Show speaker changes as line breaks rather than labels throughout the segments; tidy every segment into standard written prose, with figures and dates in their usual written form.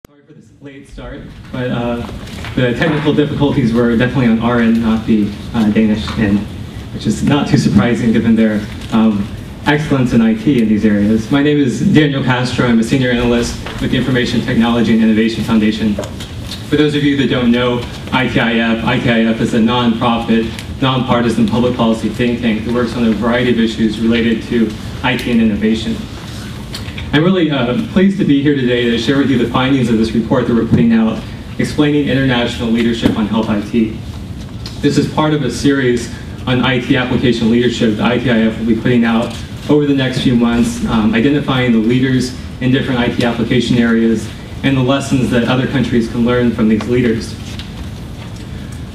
Sorry for this late start, but the technical difficulties were definitely on our end, not the Danish end, which is not too surprising given their excellence in IT in these areas. My name is Daniel Castro. I'm a senior analyst with the Information Technology and Innovation Foundation. For those of you that don't know ITIF is a non-profit, nonpartisan public policy think tank that works on a variety of issues related to IT and innovation. I'm really pleased to be here today to share with you the findings of this report that we're putting out, explaining international leadership on health IT. This is part of a series on IT application leadership that ITIF will be putting out over the next few months, identifying the leaders in different IT application areas and the lessons that other countries can learn from these leaders.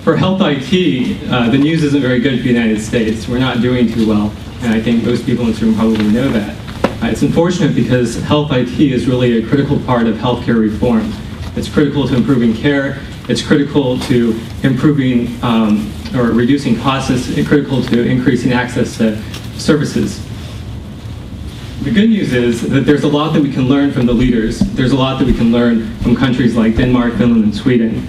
For health IT, the news isn't very good for the United States. We're not doing too well, and I think most people in this room probably know that. It's unfortunate because health IT is really a critical part of healthcare reform. It's critical to improving care, it's critical to improving or reducing costs, it's critical to increasing access to services. The good news is that there's a lot that we can learn from the leaders. There's a lot that we can learn from countries like Denmark, Finland, and Sweden.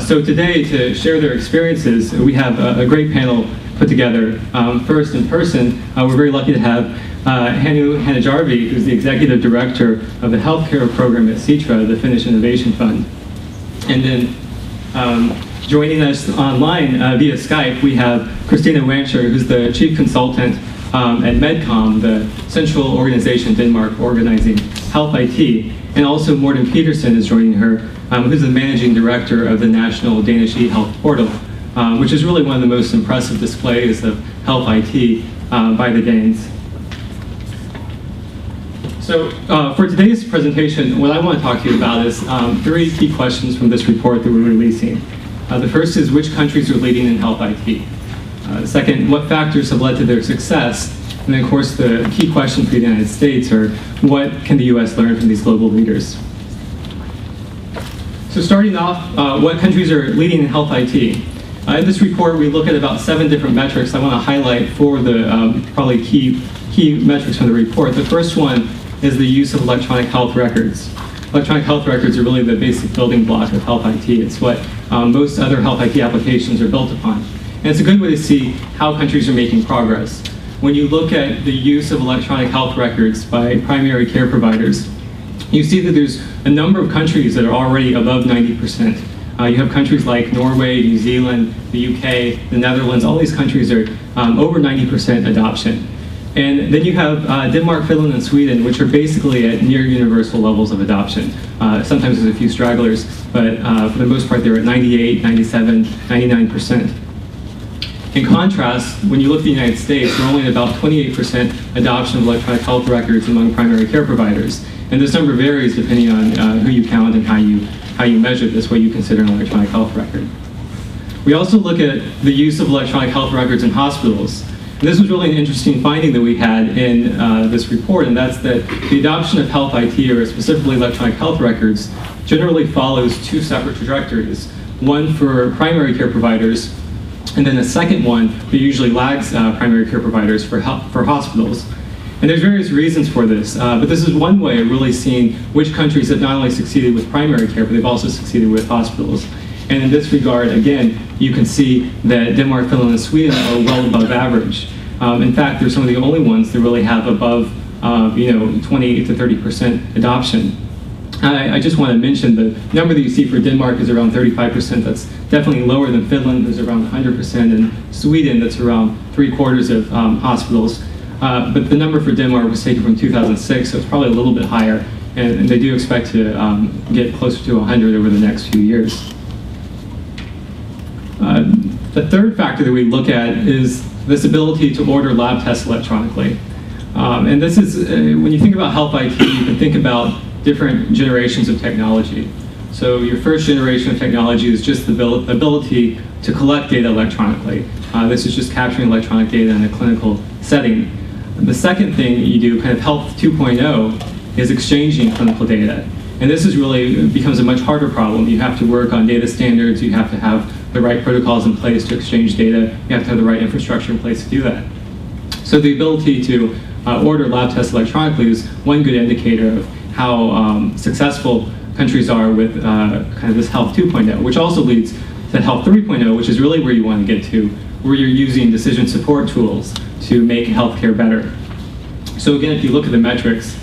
So today, to share their experiences, we have a great panel put together. First, in person, we're very lucky to have Hannu Hanhijarvi, who's the Executive Director of the Healthcare Program at Sitra, the Finnish Innovation Fund. And then joining us online via Skype, we have Christina Wancher, who's the Chief Consultant at Medcom, the central organization in Denmark organizing health IT. And also Morten Petersen is joining her, who's the Managing Director of the National Danish eHealth Portal, which is really one of the most impressive displays of health IT by the Danes. So for today's presentation, what I want to talk to you about is three key questions from this report that we're releasing. The first is which countries are leading in health IT? Second, what factors have led to their success? And then of course the key question for the United States are what can the US learn from these global leaders? So starting off, what countries are leading in health IT? In this report we look at about 7 different metrics. I want to highlight 4 of the probably key metrics from the report. The first one is the use of electronic health records. Electronic health records are really the basic building block of health IT. It's what most other health IT applications are built upon. And it's a good way to see how countries are making progress. When you look at the use of electronic health records by primary care providers, you see that there's a number of countries that are already above 90%. You have countries like Norway, New Zealand, the UK, the Netherlands. All these countries are over 90% adoption. And then you have Denmark, Finland, and Sweden, which are basically at near universal levels of adoption. Sometimes there's a few stragglers, but for the most part they're at 98, 97, 99%. In contrast, when you look at the United States, we're only at about 28% adoption of electronic health records among primary care providers. And this number varies depending on who you count and how you measure this, what you consider an electronic health record. We also look at the use of electronic health records in hospitals. And this was really an interesting finding that we had in this report, and that's that the adoption of health IT, or specifically electronic health records, generally follows 2 separate trajectories. One for primary care providers, and then a second one that usually lags primary care providers for hospitals. And there's various reasons for this, but this is one way of really seeing which countries have not only succeeded with primary care, but they've also succeeded with hospitals. And in this regard, again, you can see that Denmark, Finland, and Sweden are well above average. In fact, they're some of the only ones that really have above 20 to 30% adoption. I just want to mention the number that you see for Denmark is around 35%. That's definitely lower than Finland, that's around 100%, and Sweden, that's around 3/4 of hospitals. But the number for Denmark was taken from 2006, so it's probably a little bit higher, and they do expect to get closer to 100 over the next few years. The third factor that we look at is this ability to order lab tests electronically. And this is, when you think about health IT, you can think about different generations of technology. So your first generation of technology is just the ability to collect data electronically. This is just capturing electronic data in a clinical setting. The second thing that you do, kind of health 2.0, is exchanging clinical data. And this is really becomes a much harder problem. You have to work on data standards, you have to have the right protocols in place to exchange data, you have to have the right infrastructure in place to do that. So the ability to order lab tests electronically is one good indicator of how successful countries are with kind of this Health 2.0, which also leads to Health 3.0, which is really where you want to get to, where you're using decision support tools to make healthcare better. So again, if you look at the metrics,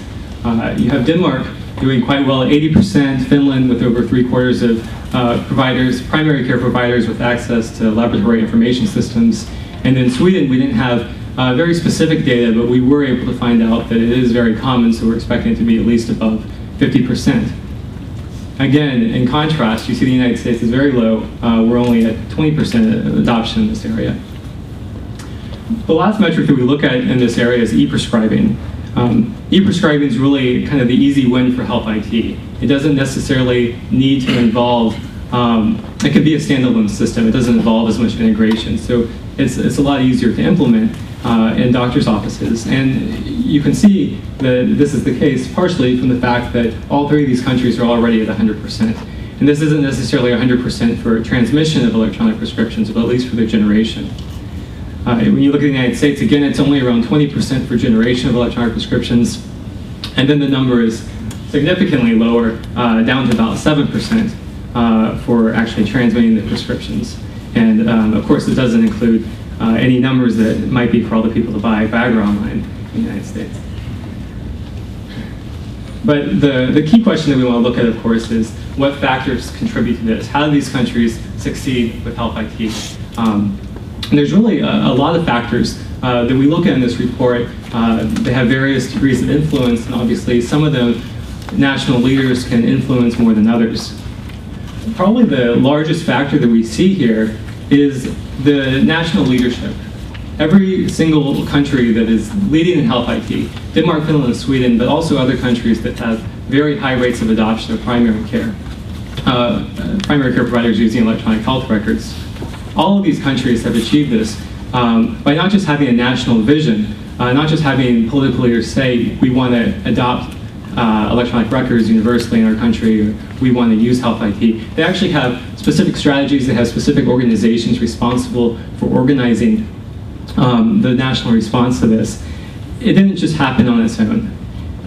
you have Denmark doing quite well at 80%, Finland with over 3/4 of providers, primary care providers with access to laboratory information systems, and in Sweden we didn't have very specific data, but we were able to find out that it is very common, so we're expecting it to be at least above 50%. Again, in contrast, you see the United States is very low. We're only at 20% adoption in this area. The last metric that we look at in this area is e-prescribing. E-prescribing is really kind of the easy win for health IT. It doesn't necessarily need to involve, it could be a standalone system. It doesn't involve as much integration. So it's a lot easier to implement in doctor's offices. And you can see that this is the case partially from the fact that all three of these countries are already at 100%. And this isn't necessarily 100% for transmission of electronic prescriptions, but at least for their generation. When you look at the United States, again, it's only around 20% for generation of electronic prescriptions. And then the number is significantly lower, down to about 7% for actually transmitting the prescriptions. And of course, it doesn't include any numbers that might be for all the people to buy Viagra online in the United States. But the key question that we want to look at, of course, is what factors contribute to this? How do these countries succeed with health IT? And there's really a lot of factors that we look at in this report. They have various degrees of influence, and obviously some of them national leaders can influence more than others. Probably the largest factor that we see here is the national leadership. Every single country that is leading in health IT, Denmark, Finland, and Sweden, but also other countries that have very high rates of adoption of primary care providers using electronic health records. All of these countries have achieved this by not just having a national vision, not just having political leaders say, we want to adopt electronic records universally in our country, or we want to use health IT. They actually have specific strategies. They have specific organizations responsible for organizing the national response to this. It didn't just happen on its own.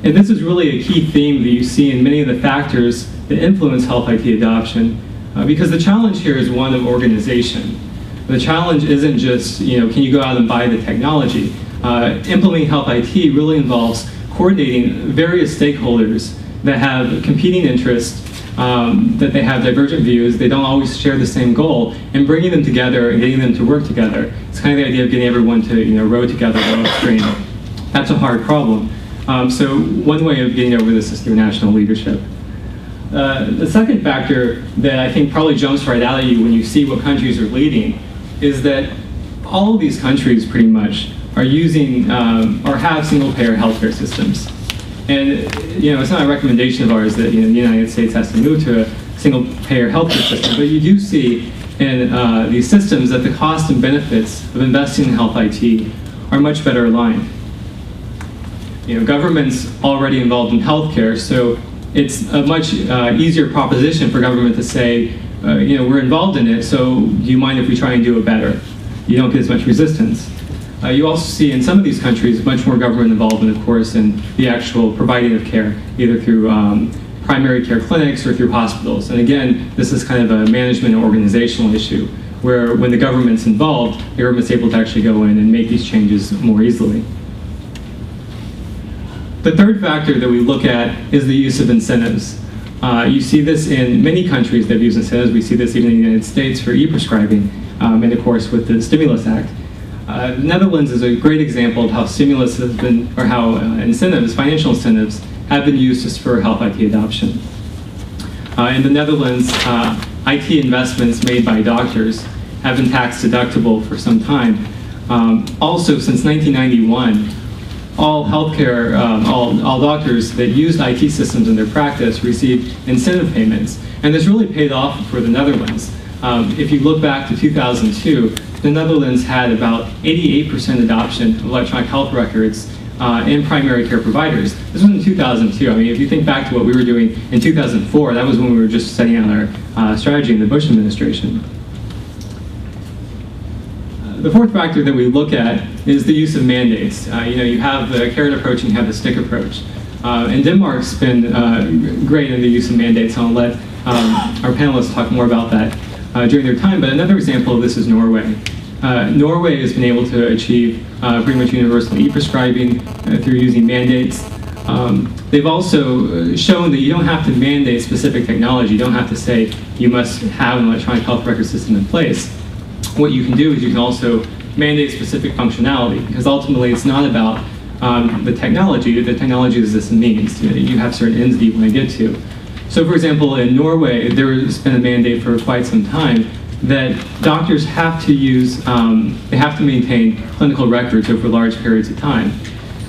And this is really a key theme that you see in many of the factors that influence health IT adoption, because the challenge here is one of organization. The challenge isn't just, can you go out and buy the technology? Implementing health IT really involves coordinating various stakeholders that have competing interests, that they have divergent views, they don't always share the same goal, and bringing them together and getting them to work together. It's kind of the idea of getting everyone to row together, row upstream. That's a hard problem. So one way of getting over this is through national leadership. The second factor that I think probably jumps right out at you when you see what countries are leading is that all of these countries pretty much are using or have single-payer healthcare systems. And it's not a recommendation of ours that the United States has to move to a single-payer healthcare system, but you do see in these systems that the cost and benefits of investing in health IT are much better aligned. Government's already involved in healthcare, so it's a much easier proposition for government to say, we're involved in it, so do you mind if we try and do it better? You don't get as much resistance. You also see in some of these countries much more government involvement, of course, in the actual providing of care, either through primary care clinics or through hospitals. And again, this is kind of a management and organizational issue, where when the government's involved, the government's able to actually go in and make these changes more easily. The third factor that we look at is the use of incentives. You see this in many countries that use incentives. We see this even in the United States for e-prescribing, and of course with the Stimulus Act. The Netherlands is a great example of how stimulus has been, or how incentives, financial incentives, have been used to spur health IT adoption. In the Netherlands, IT investments made by doctors have been tax deductible for some time. Also, since 1991, all healthcare, all doctors that used IT systems in their practice received incentive payments, and this really paid off for the Netherlands. If you look back to 2002, the Netherlands had about 88% adoption of electronic health records in primary care providers. This was in 2002. I mean, if you think back to what we were doing in 2004, that was when we were just setting out our strategy in the Bush administration. The fourth factor that we look at is the use of mandates. You have the carrot approach and you have the stick approach. And Denmark's been great in the use of mandates, and I'll let our panelists talk more about that during their time. But another example of this is Norway. Norway has been able to achieve pretty much universal e-prescribing through using mandates. They've also shown that you don't have to mandate specific technology. You don't have to say you must have an electronic health record system in place. What you can do is you can also mandate specific functionality, because ultimately it's not about the technology. The technology is just a means. You have certain ends that you want to get to. So for example, in Norway, there's been a mandate for quite some time that doctors have to use, they have to maintain clinical records over large periods of time.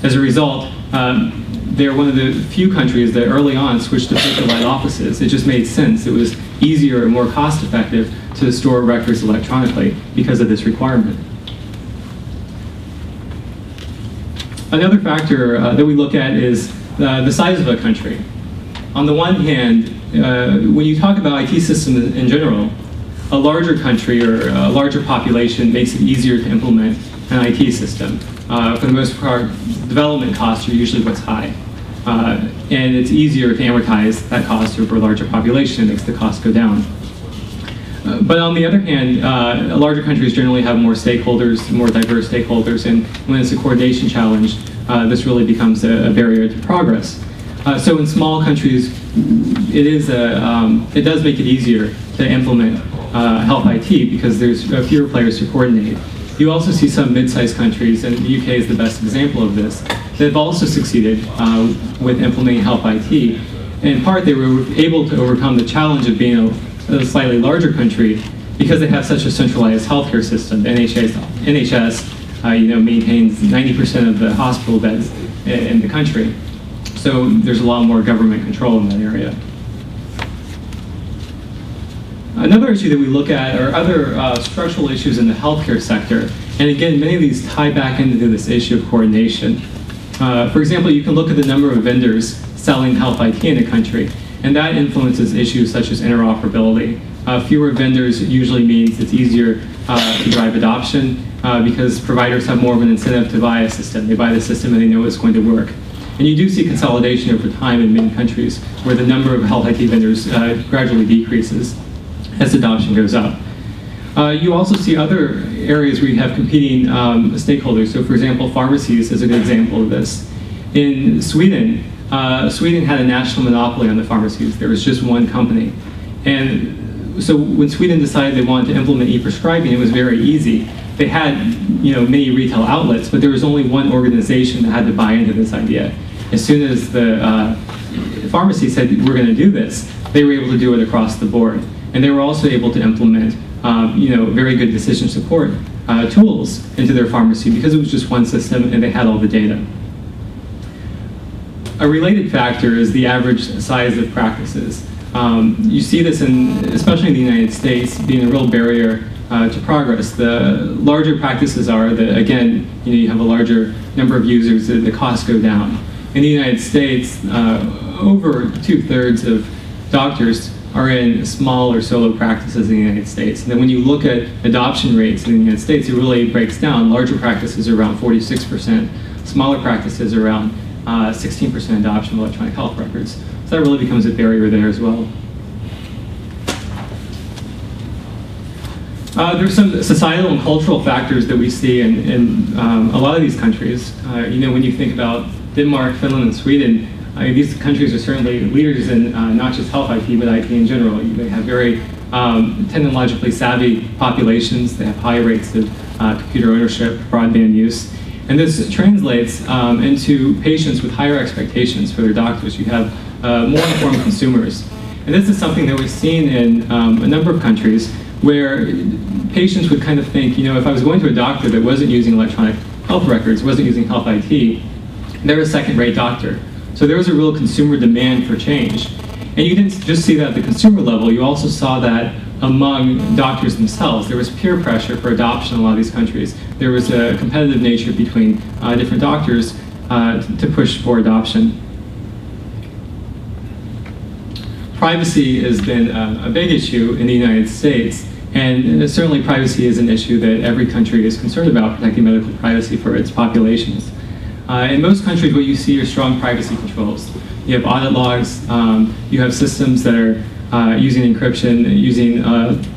As a result, they're one of the few countries that early on switched to paper-led offices. It just made sense. It was easier and more cost-effective to store records electronically because of this requirement. Another factor that we look at is the size of a country. On the one hand, when you talk about IT systems in general, a larger country or a larger population makes it easier to implement an IT system. For the most part, development costs are usually what's high. And it's easier to amortize that cost over a larger population. It makes the cost go down. But on the other hand, larger countries generally have more stakeholders, more diverse stakeholders, and when it's a coordination challenge, this really becomes a barrier to progress. So in small countries, it does make it easier to implement health IT because there's fewer players to coordinate. You also see some mid-sized countries, and the UK is the best example of this, that have also succeeded with implementing health IT. And in part, they were able to overcome the challenge of being a slightly larger country because they have such a centralized healthcare system. The NHS maintains 90% of the hospital beds in the country. So there's a lot more government control in that area. Another issue that we look at are other structural issues in the healthcare sector. And again, many of these tie back into this issue of coordination. For example, you can look at the number of vendors selling health IT in a country, and that influences issues such as interoperability. Fewer vendors usually means it's easier to drive adoption because providers have more of an incentive to buy a system. They buy the system and they know it's going to work. And you do see consolidation over time in many countries where the number of health IT vendors gradually decreases as adoption goes up. You also see other areas where you have competing stakeholders. So for example, pharmacies is a good example of this. In Sweden, Sweden had a national monopoly on the pharmacies. There was just one company. And so when Sweden decided they wanted to implement e-prescribing, it was very easy. They had many retail outlets, but there was only one organization that had to buy into this idea. As soon as the pharmacy said, we're going to do this, they were able to do it across the board. And they were also able to implement very good decision support tools into their pharmacy because it was just one system and they had all the data. A related factor is the average size of practices. You see this, especially in the United States, being a real barrier to progress. The larger practices are, again, you have a larger number of users, the costs go down. In the United States, over 2/3 of doctors are in small or solo practices in the United States. And then when you look at adoption rates in the United States, it really breaks down. Larger practices are around 46%, smaller practices are around 16% adoption of electronic health records. So that really becomes a barrier there as well. There's some societal and cultural factors that we see in a lot of these countries. When you think about Denmark, Finland, and Sweden, these countries are certainly leaders in not just health IT, but IT in general. They have very technologically savvy populations. They have high rates of computer ownership, broadband use. And this translates into patients with higher expectations for their doctors. You have more informed consumers. And this is something that we've seen in a number of countries where patients would kind of think, if I was going to a doctor that wasn't using electronic health records, wasn't using health IT, they're a second-rate doctor. So there was a real consumer demand for change. And you didn't just see that at the consumer level, you also saw that among doctors themselves. There was peer pressure for adoption in a lot of these countries. There was a competitive nature between different doctors to push for adoption. Privacy has been a big issue in the United States, and certainly privacy is an issue that every country is concerned about, protecting medical privacy for its populations. In most countries, what you see are strong privacy controls. You have audit logs, you have systems that are using encryption, using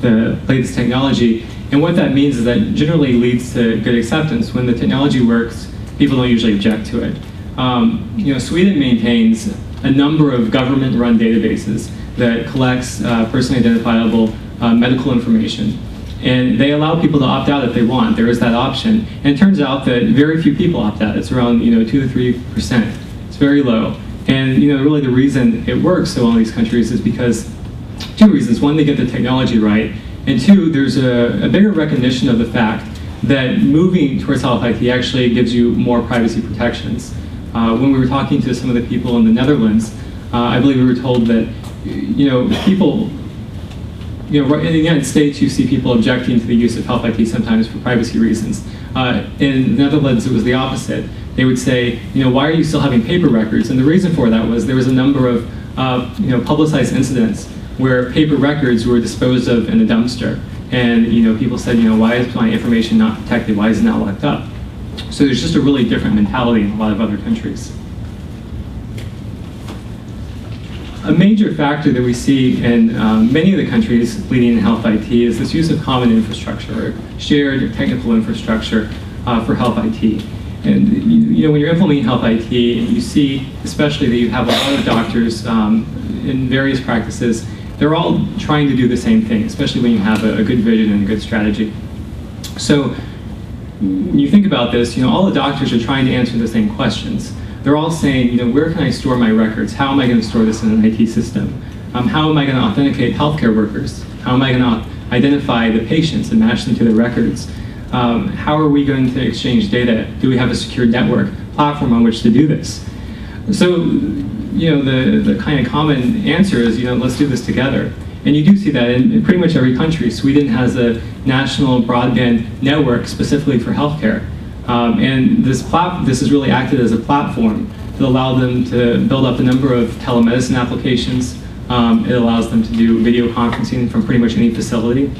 the latest technology, and what that means is that generally leads to good acceptance. When the technology works, people don't usually object to it. Sweden maintains a number of government-run databases that collects personally identifiable medical information. And they allow people to opt out if they want. There is that option. And it turns out that very few people opt out. It's around 2 to 3%. It's very low. And really the reason it works so well in these countries is because two reasons. One, they get the technology right. And two, there's a bigger recognition of the fact that moving towards health IT actually gives you more privacy protections. When we were talking to some of the people in the Netherlands, I believe we were told that people, right in the United States, you see people objecting to the use of health IT sometimes for privacy reasons. In the Netherlands, it was the opposite. They would say, why are you still having paper records? And the reason for that was there was a number of publicized incidents where paper records were disposed of in a dumpster. And people said, why is my information not protected? Why is it not locked up? So there's just a really different mentality in a lot of other countries. A major factor that we see in many of the countries leading in health IT is this use of common infrastructure, or shared technical infrastructure for health IT. And when you're implementing health IT, you see especially that you have a lot of doctors in various practices. They're all trying to do the same thing, especially when you have a good vision and a good strategy. So when you think about this, all the doctors are trying to answer the same questions. They're all saying, where can I store my records? How am I going to store this in an IT system? How am I going to authenticate healthcare workers? How am I going to identify the patients and match them to their records? How are we going to exchange data? Do we have a secure network platform on which to do this? So, the kind of common answer is, let's do this together. And you do see that in pretty much every country. Sweden has a national broadband network specifically for healthcare. And this has really acted as a platform to allow them to build up a number of telemedicine applications. It allows them to do video conferencing from pretty much any facility.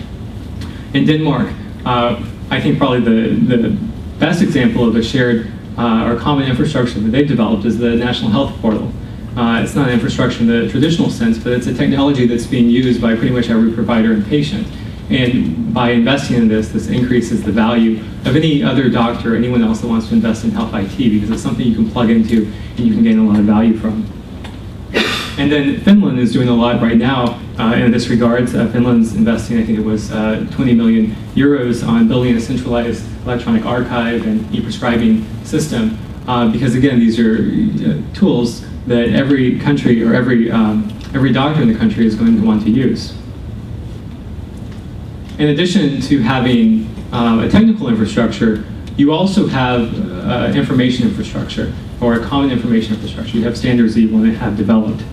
In Denmark, I think probably the best example of a shared or common infrastructure that they've developed is the National Health Portal. It's not an infrastructure in the traditional sense, but it's a technology that's being used by pretty much every provider and patient. And by investing in this increases the value of any other doctor or anyone else that wants to invest in health IT, because it's something you can plug into and you can gain a lot of value from. And then Finland is doing a lot right now in this regard. Finland's investing, I think it was 20 million euros on building a centralized electronic archive and e-prescribing system, because again, these are tools that every country or every doctor in the country is going to want to use. In addition to having a technical infrastructure, you also have information infrastructure, or a common information infrastructure. You have standards that you want to have developed.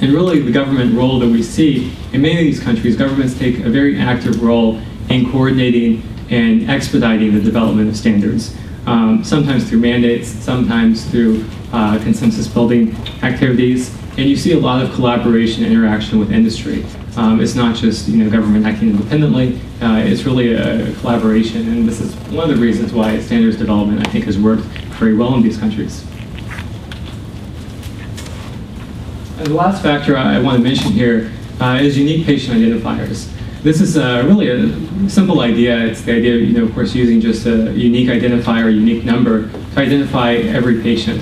And really the government role that we see in many of these countries, governments take a very active role in coordinating and expediting the development of standards. Sometimes through mandates, sometimes through consensus building activities, and you see a lot of collaboration and interaction with industry. It's not just government acting independently, it's really a collaboration, and this is one of the reasons why standards development, I think, has worked very well in these countries. And the last factor I want to mention here is unique patient identifiers. This is really a simple idea. It's the idea of course, using just a unique identifier, a unique number to identify every patient.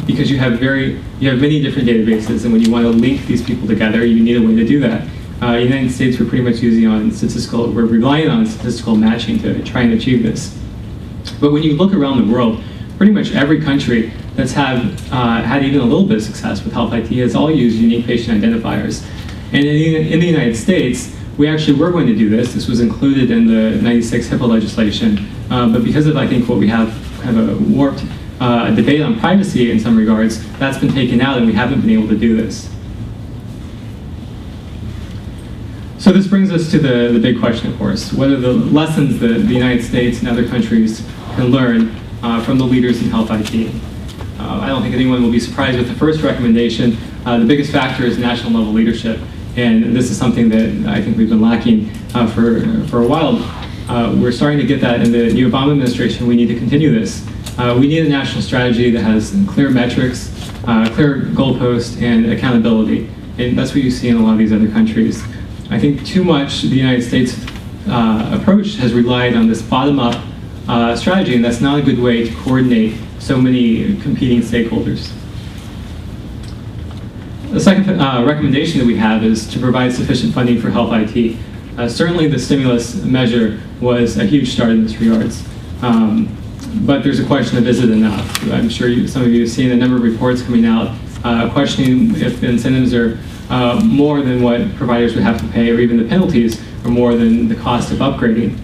Because you have many different databases, and when you want to link these people together, you need a way to do that. The United States, we're pretty much we're relying on statistical matching to try and achieve this. But when you look around the world, pretty much every country that's had even a little bit of success with health IT has all used unique patient identifiers. And in the United States, we actually were going to do this. This was included in the '96 HIPAA legislation, but because of, I think, what we have kind of a warped debate on privacy in some regards, that's been taken out and we haven't been able to do this. So this brings us to the big question, of course. What are the lessons that the United States and other countries can learn from the leaders in health IT? I don't think anyone will be surprised with the first recommendation. The biggest factor is national level leadership. And this is something that I think we've been lacking for a while. We're starting to get that in the new Obama administration. We need to continue this. We need a national strategy that has clear metrics, clear goalposts, and accountability. And that's what you see in a lot of these other countries. I think too much the United States approach has relied on this bottom-up strategy, and that's not a good way to coordinate so many competing stakeholders. The second recommendation that we have is to provide sufficient funding for health IT. Certainly the stimulus measure was a huge start in this regards. But there's a question of, is it enough? I'm sure some of you have seen a number of reports coming out questioning if the incentives are more than what providers would have to pay, or even the penalties are more than the cost of upgrading.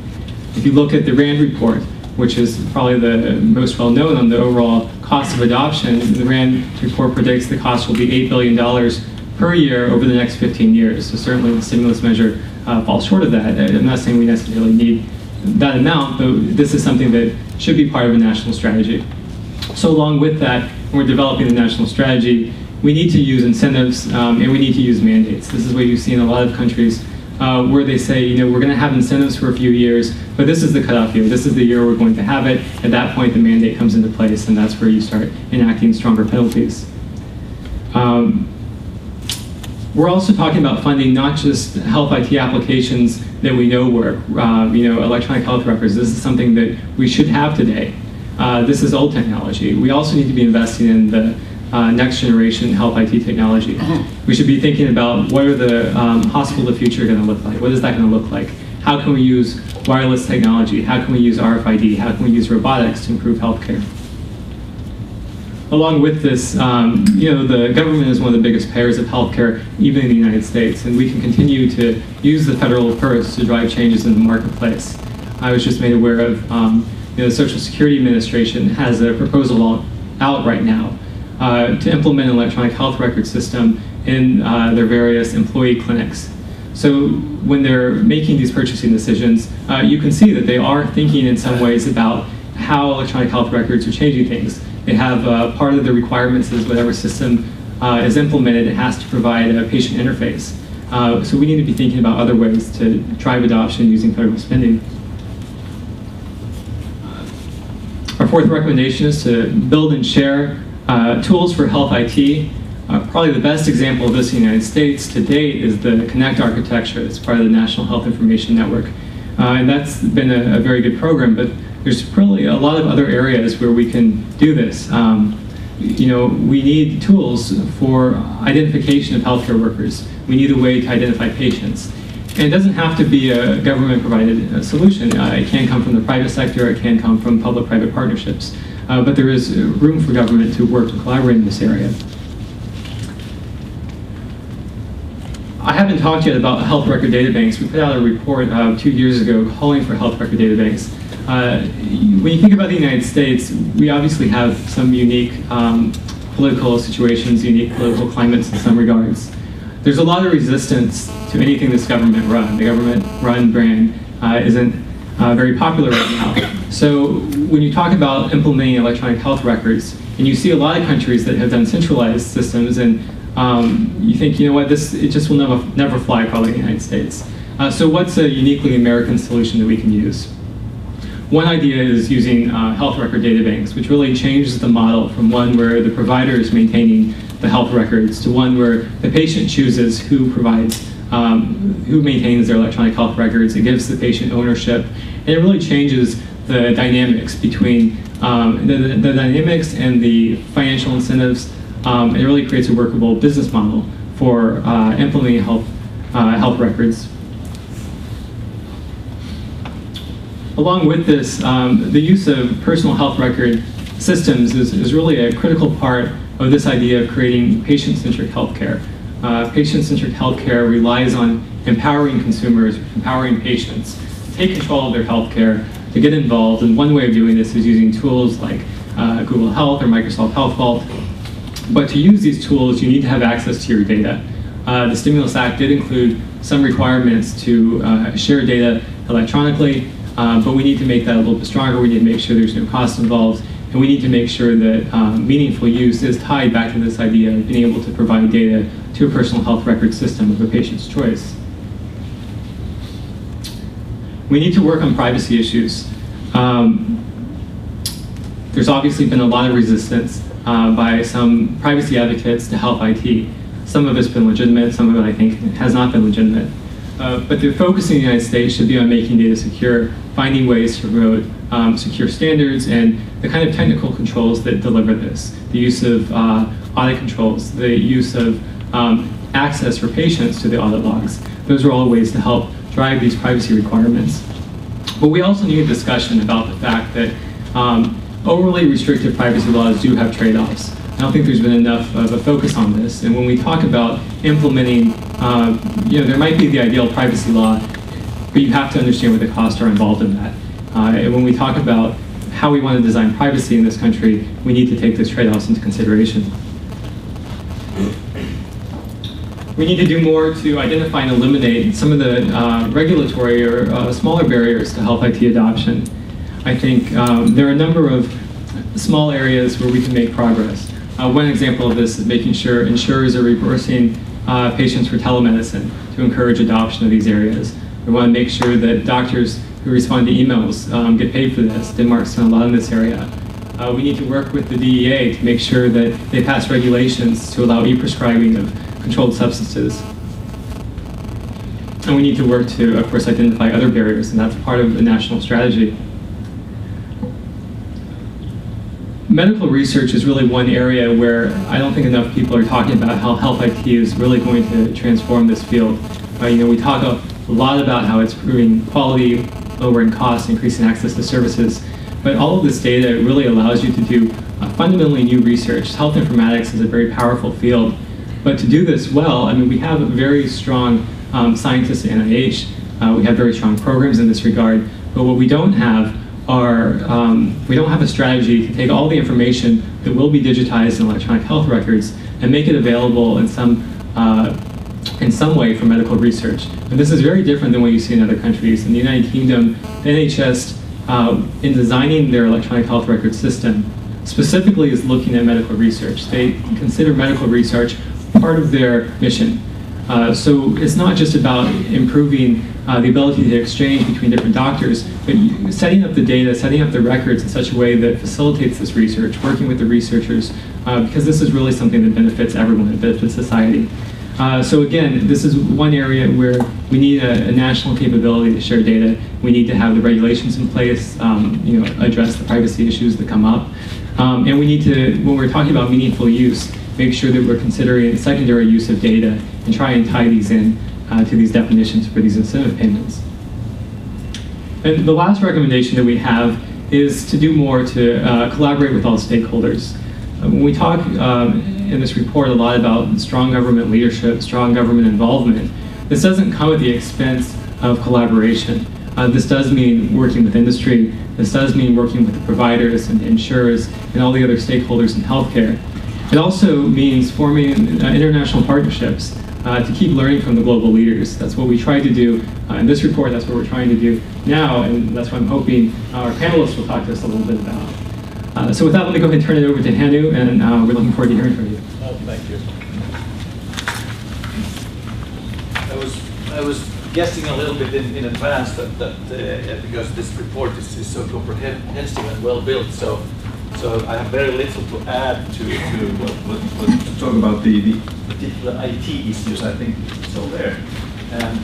If you look at the RAND report, which is probably the most well-known on the overall cost of adoption, the RAND report predicts the cost will be $8 billion per year over the next 15 years. So certainly the stimulus measure falls short of that. I'm not saying we necessarily need that amount, but this is something that should be part of a national strategy. So along with that, when we're developing the national strategy, we need to use incentives and we need to use mandates. This is what you see in a lot of countries where they say, you know, we're going to have incentives for a few years, but this is the cutoff year. This is the year we're going to have it. At that point, the mandate comes into place, and that's where you start enacting stronger penalties. We're also talking about funding not just health IT applications that we know work, you know, electronic health records. This is something that we should have today. This is old technology. We also need to be investing in the next generation health IT technology. We should be thinking about what are the hospital of the future going to look like? What is that going to look like? How can we use wireless technology? How can we use RFID? How can we use robotics to improve healthcare? Along with this, you know, the government is one of the biggest payers of healthcare, even in the United States, and we can continue to use the federal purse to drive changes in the marketplace. I was just made aware of, you know, the Social Security Administration has a proposal out right now to implement an electronic health record system in their various employee clinics. So when they're making these purchasing decisions, you can see that they are thinking in some ways about how electronic health records are changing things. They have part of the requirements is whatever system is implemented, it has to provide a patient interface. So we need to be thinking about other ways to drive adoption using federal spending. Our fourth recommendation is to build and share tools for health IT. Probably the best example of this in the United States to date is the Connect architecture that's part of the National Health Information Network. And that's been a very good program, but there's probably a lot of other areas where we can do this. You know, we need tools for identification of healthcare workers. We need a way to identify patients. And it doesn't have to be a government-provided solution. It can come from the private sector, it can come from public-private partnerships. But there is room for government to work and collaborate in this area. I haven't talked yet about health record data banks. We put out a report 2 years ago calling for health record data banks. When you think about the United States, we obviously have some unique political situations, unique political climates in some regards. There's a lot of resistance to anything that's government-run. The government-run brand isn't very popular right now. So when you talk about implementing electronic health records, and you see a lot of countries that have done centralized systems, and you think, you know what, it just will never fly probably in the United States. So what's a uniquely American solution that we can use? One idea is using health record data banks, which really changes the model from one where the provider is maintaining the health records to one where the patient chooses who provides, who maintains their electronic health records. It gives the patient ownership, and it really changes the dynamics between the dynamics and the financial incentives. It really creates a workable business model for implementing health records. Along with this, the use of personal health record systems is really a critical part of this idea of creating patient-centric healthcare. Patient-centric healthcare relies on empowering consumers, empowering patients to take control of their healthcare, to get involved. And one way of doing this is using tools like Google Health or Microsoft Health Vault. But to use these tools, you need to have access to your data. The Stimulus Act did include some requirements to share data electronically, but we need to make that a little bit stronger. We need to make sure there's no cost involved, and we need to make sure that meaningful use is tied back to this idea of being able to provide data to a personal health record system of a patient's choice. We need to work on privacy issues. There's obviously been a lot of resistance by some privacy advocates to health IT. Some of it's been legitimate, some of it I think has not been legitimate. But the focus in the United States should be on making data secure, finding ways to promote secure standards and the kind of technical controls that deliver this. The use of audit controls, the use of access for patients to the audit logs. Those are all ways to help drive these privacy requirements. But we also need a discussion about the fact that overly restrictive privacy laws do have trade-offs. I don't think there's been enough of a focus on this. And when we talk about implementing, there might be the ideal privacy law, but you have to understand what the costs are involved in that. And when we talk about how we want to design privacy in this country, we need to take those trade-offs into consideration. We need to do more to identify and eliminate some of the regulatory or smaller barriers to health IT adoption. I think there are a number of small areas where we can make progress. One example of this is making sure insurers are reimbursing patients for telemedicine to encourage adoption of these areas. We want to make sure that doctors who respond to emails get paid for this. Denmark's done a lot in this area. We need to work with the DEA to make sure that they pass regulations to allow e-prescribing of controlled substances. And we need to work to, of course, identify other barriers, and that's part of the national strategy. Medical research is really one area where I don't think enough people are talking about how health IT is really going to transform this field. We talk a lot about how it's improving quality, lowering costs, increasing access to services, but all of this data really allows you to do fundamentally new research. Health informatics is a very powerful field, but to do this well, we have very strong scientists at NIH. We have very strong programs in this regard, but what we don't have are, we don't have a strategy to take all the information that will be digitized in electronic health records and make it available in some way for medical research. And this is very different than what you see in other countries. In the United Kingdom, the NHS, in designing their electronic health record system, specifically is looking at medical research. They consider medical research part of their mission. So it's not just about improving the ability to exchange between different doctors, but setting up the data, setting up the records in such a way that facilitates this research, working with the researchers, because this is really something that benefits everyone, it benefits society. So again, this is one area where we need a national capability to share data. We need to have the regulations in place, address the privacy issues that come up. And we need to, when we're talking about meaningful use, make sure that we're considering secondary use of data and try and tie these in to these definitions for these incentive payments. And the last recommendation that we have is to do more to collaborate with all stakeholders. When we talk in this report a lot about strong government leadership, strong government involvement, this doesn't come at the expense of collaboration. This does mean working with industry. This does mean working with the providers and insurers and all the other stakeholders in healthcare. It also means forming international partnerships to keep learning from the global leaders. That's what we tried to do in this report. That's what we're trying to do now, and that's what I'm hoping our panelists will talk to us a little bit about. So with that, let me go ahead and turn it over to Hanu, and we're looking forward to hearing from you.
Oh, thank you. I was guessing a little bit in advance that because this report is so comprehensive and well built, so I have very little to add to talk about the particular IT issues. I think it's all there.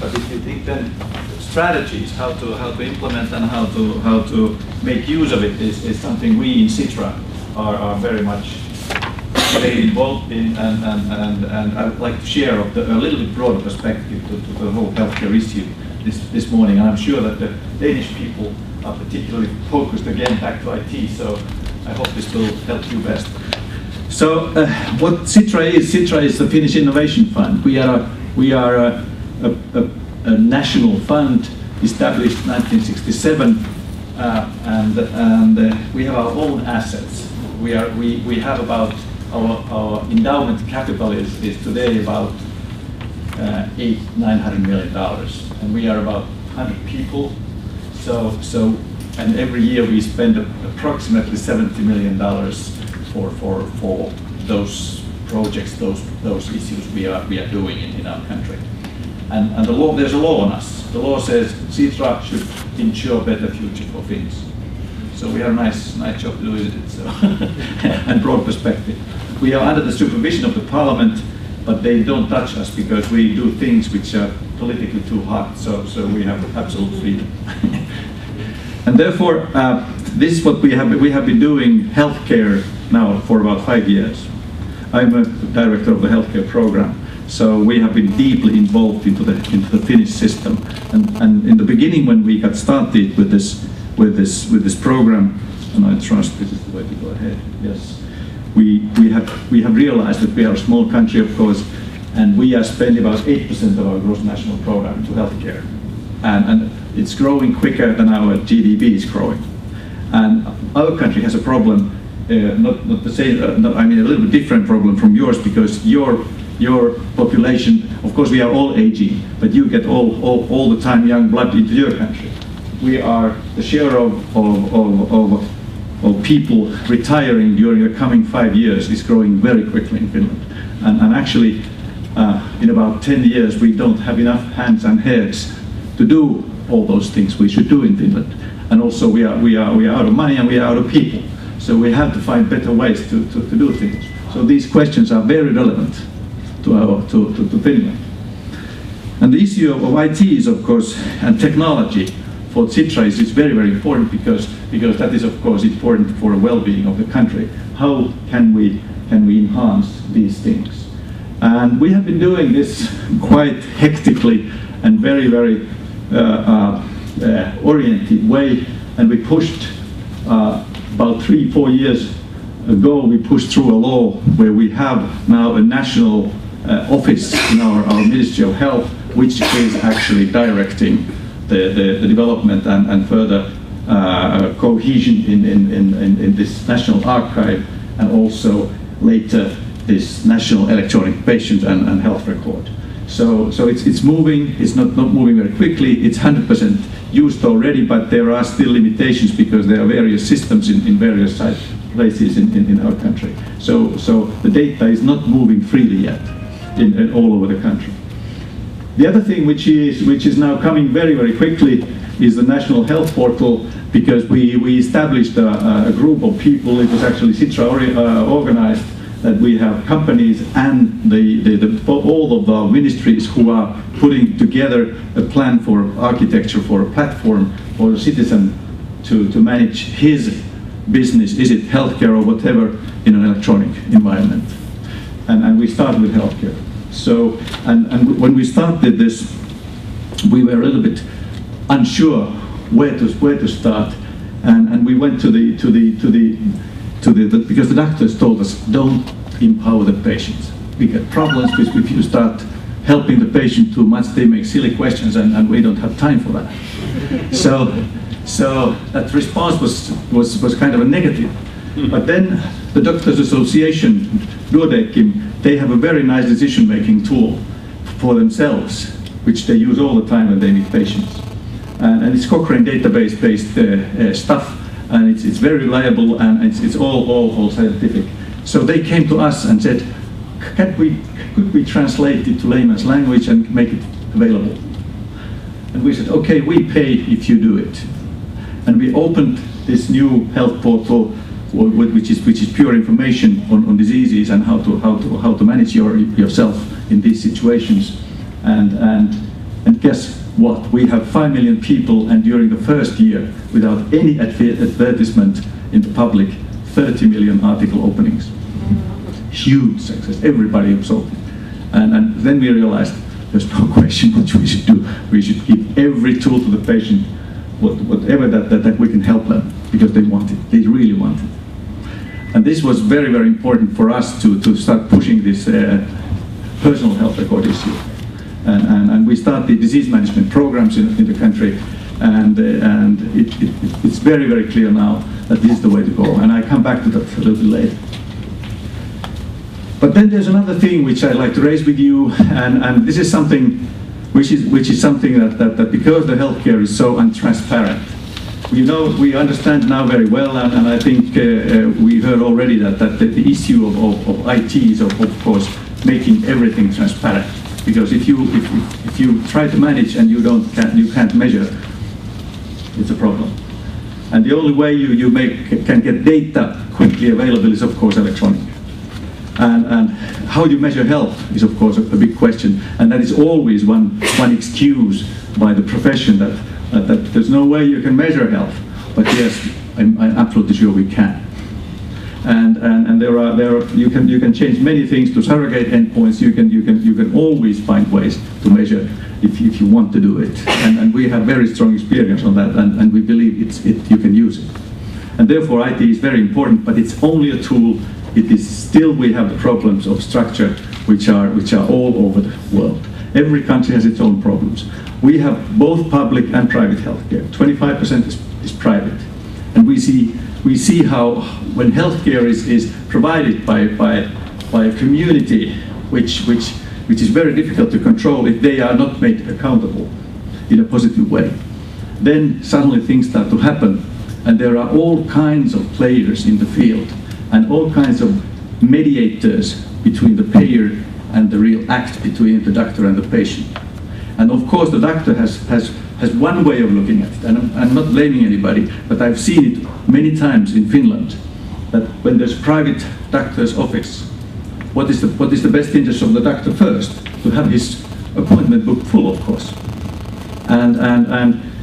But if you think then strategies, how to implement and how to make use of it is something we in Citra are very much involved in, and I would like to share a little bit broader perspective to the whole healthcare issue this morning. And I'm sure that the Danish people are particularly focused again back to IT, so I hope this will help you best. So what Citra is the Finnish Innovation Fund. We are a national fund established in 1967, and we have our own assets. We have about our endowment capital is today about $800–900 million, and we are about 100 people. So and every year we spend approximately $70 million for those projects, those issues we are doing in our country. And the law, there's a law on us. The law says Citra should ensure a better future for Finns.
So we have a nice job to do with it. So and broad perspective. We are under the supervision of the Parliament, but they don't touch us because we do things which are politically too hard. So we have absolute freedom. And therefore, this is what we have been doing healthcare now for about 5 years. I'm a director of the healthcare program, so we have been deeply involved into the Finnish system. And in the beginning, when we got started with this program, and I trust this is the way to go ahead. Yes, we have realized that we are a small country, of course, and we are spending about 8% of our gross national product to healthcare, and it's growing quicker than our GDP is growing. And our country has a problem, not the same, I mean a little bit different problem from yours, because your population, of course we are all aging, but you get all the time young blood into your country. We are, the share of people retiring during the coming 5 years is growing very quickly in Finland. And actually, in about 10 years, we don't have enough hands and heads to do all those things we should do in Finland. And also we are out of money and we are out of people. So we have to find better ways to do things. So these questions are very relevant to Finland. And the issue of IT is, of course, and technology for Sitra is very, very important because that is, of course, important for the well-being of the country. How can we enhance these things? And we have been doing this quite hectically and very, very oriented way, and we pushed about 3-4 years ago, we pushed through a law where we have now a national office in our Ministry of Health, which is actually directing the development and further cohesion in this national archive, and also later this national electronic patient and health record. So it's moving. It's not moving very quickly. It's 100% used already, but there are still limitations because there are various systems in various places in our country. So the data is not moving freely yet in all over the country. The other thing which is now coming very, very quickly is the National Health Portal, because we established a group of people. It was actually Sitra organized, that we have companies and all of the ministries who are putting together a plan for architecture, for a platform for a citizen to manage his business, is it healthcare or whatever, in an electronic environment. And we started with healthcare. So, and when we started this, we were a little bit unsure where to start, and we went because the doctors told us, don't empower the patients. We get problems if you start helping the patient too much, they make silly questions, and we don't have time for that. So that response was kind of a negative. But then the Doctors Association, Duodecim, they have a very nice decision-making tool for themselves, which they use all the time when they meet patients. And it's Cochrane database-based stuff, and it's very reliable, and it's all scientific. So they came to us and said, could we translate it to layman's language and make it available? And we said, okay, we pay if you do it. And we opened this new health portal, which is pure information on diseases and how to manage yourself in these situations. And guess what? We have 5 million people, and during the first year, without any advertisement in the public, 30 million article openings. Huge success. Everybody absorbed it. And then we realized there's no question what we should do. We should give every tool to the patient, whatever that we can help them, because they want it. They really want it. And this was very, very important for us to start pushing this personal health record issue. And we started disease management programs in the country, and it's very, very clear now that this is the way to go. And I come back to that a little bit later. But then there's another thing which I'd like to raise with you, and this is something which is something that because the healthcare is so untransparent, we understand now very well, and I think we heard already that the issue of IT is of course making everything transparent. Because if you try to manage and you can't measure, it's a problem. And the only way you can get data quickly available is, of course, electronic. And how you measure health is, of course, a big question. And that is always one excuse by the profession that there's no way you can measure health. But yes, I'm absolutely sure we can. And there are you can change many things to surrogate endpoints. You can always find ways to measure if you want to do it. And we have very strong experience on that, and we believe you can use it. And therefore, IT is very important, but it's only a tool. It is still, we have the problems of structure, which are all over the world. Every country has its own problems. We have both public and private healthcare. 25% is private, and we see how when healthcare is provided by a community which is very difficult to control if they are not made accountable in a positive way, then suddenly things start to happen, and there are all kinds of players in the field and all kinds of mediators between the payer and the real act between the doctor and the patient. And of course, the doctor has one way of looking at it, and I'm not blaming anybody, but I've seen it many times in Finland, that when there's private doctor's office, what is the best interest of the doctor first? To have his appointment book full, of course. And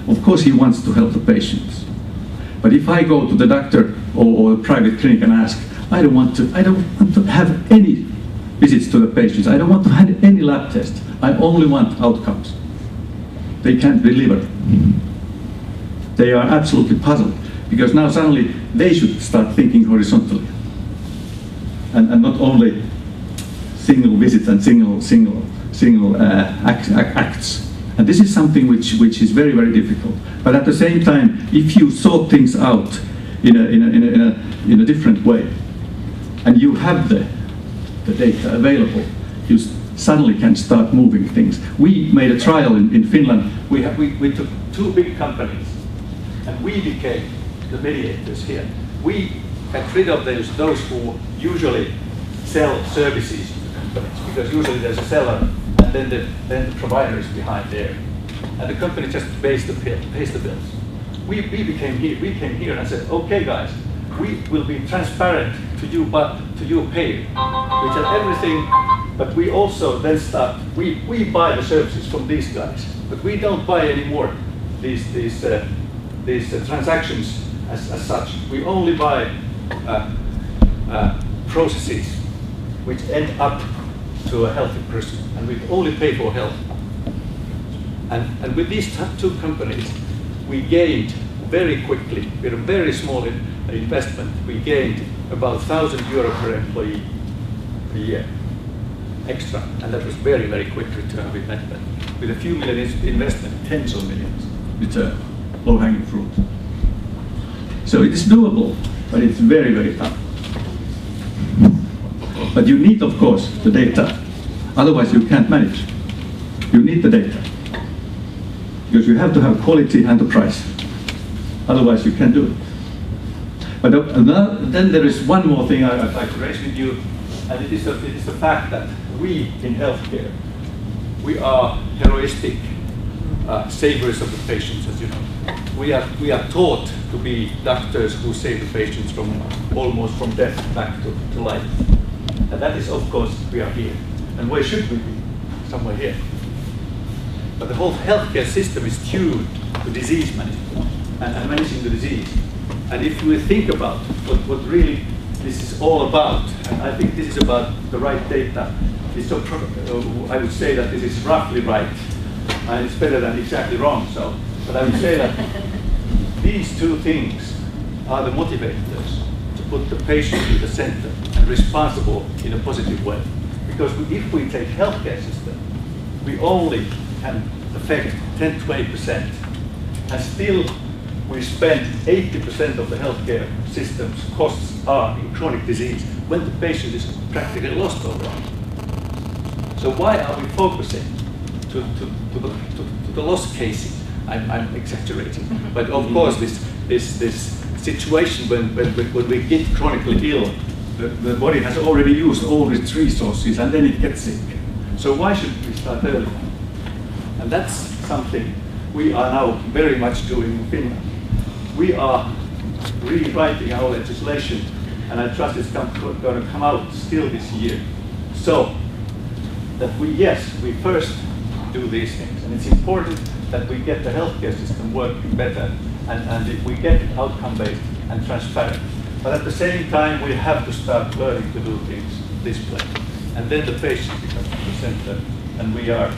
of course he wants to help the patients. But if I go to the doctor or a private clinic and ask, I don't want to have any visits to the patients, I don't want to have any lab tests, I only want outcomes. They can't deliver. They are absolutely puzzled, because now suddenly they should start thinking horizontally, and not only single visits and single acts. And this is something which is very, very difficult. But at the same time, if you sort things out in a different way, and you have the data available, you suddenly can start moving things. We made a trial in Finland.
We took two big companies, and we became the mediators here. We got rid of those who usually sell services to the companies, because usually there's a seller and then the provider is behind there, and the company just pays the bills. We came here and said, okay guys, we will be transparent to you, but to you payer. We tell everything, but we also then start, we buy the services from these guys, but we don't buy anymore these transactions as such. We only buy processes which end up to a healthy person, and we only pay for health. And with these two companies, we gained very quickly, with a very small investment, we gained about €1,000 per employee per year extra, and that was very, very quick return of investment. With a few million investment, tens of millions return, low-hanging fruit. So it is doable, but it's very, very tough. But you need, of course, the data. Otherwise, you can't manage. You need the data, because you have to have quality and the price. Otherwise, you can't do it. But then there is one more thing I'd like to raise with you, and it is the fact that we in healthcare, we are heroistic savers of the patients, as you know. We are taught to be doctors who save the patients from almost from death back to life. And that is, of course, we are here. And where should we be? Somewhere here. But the whole healthcare system is tuned to disease management and managing the disease. And if we think about what really this is all about, and I think this is about the right data, I would say that this is roughly right, and it's better than exactly wrong. So, but I would say that these two things are the motivators to put the patient in the center and responsible in a positive way. Because if we take healthcare system, we only can affect 10-20%, and still we spend 80% of the healthcare system's costs are in chronic disease when the patient is practically lost overall. So why are we focusing to the lost cases? I'm exaggerating, but of course this situation when we get chronically ill, the body has already used all its resources and then it gets sick. So why should we start early? And that's something we are now very much doing in Finland. we are rewriting our legislation, and I trust it's going to come out still this year. So that we first do these things, and it's important that we get the healthcare system working better, and if we get it outcome-based and transparent. But at the same time, we have to start learning to do things this way, and then the patient becomes the center, and we are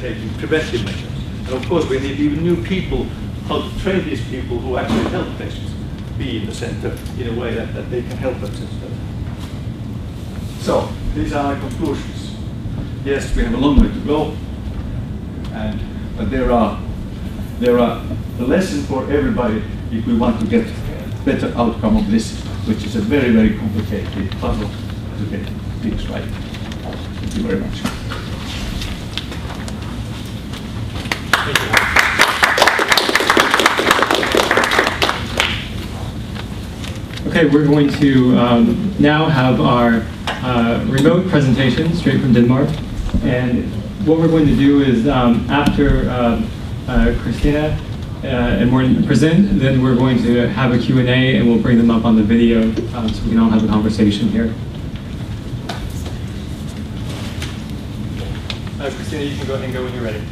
taking preventive measures. And of course, we need even new people, how to train these people who actually help patients be in the center in a way that they can help themselves better. So these are my conclusions. Yes, we have a long way to go, but there are a lesson for everybody if we want to get better outcome of this, which is a very, very complicated puzzle to get things right. Thank you very much.
Thank you. Okay, we're going to now have our remote presentation straight from Denmark. And what we're going to do is after Christina and Morten present, then we're going to have a Q&A and we'll bring them up on the video so we can all have a conversation here. Christina, you can go ahead and go when you're ready.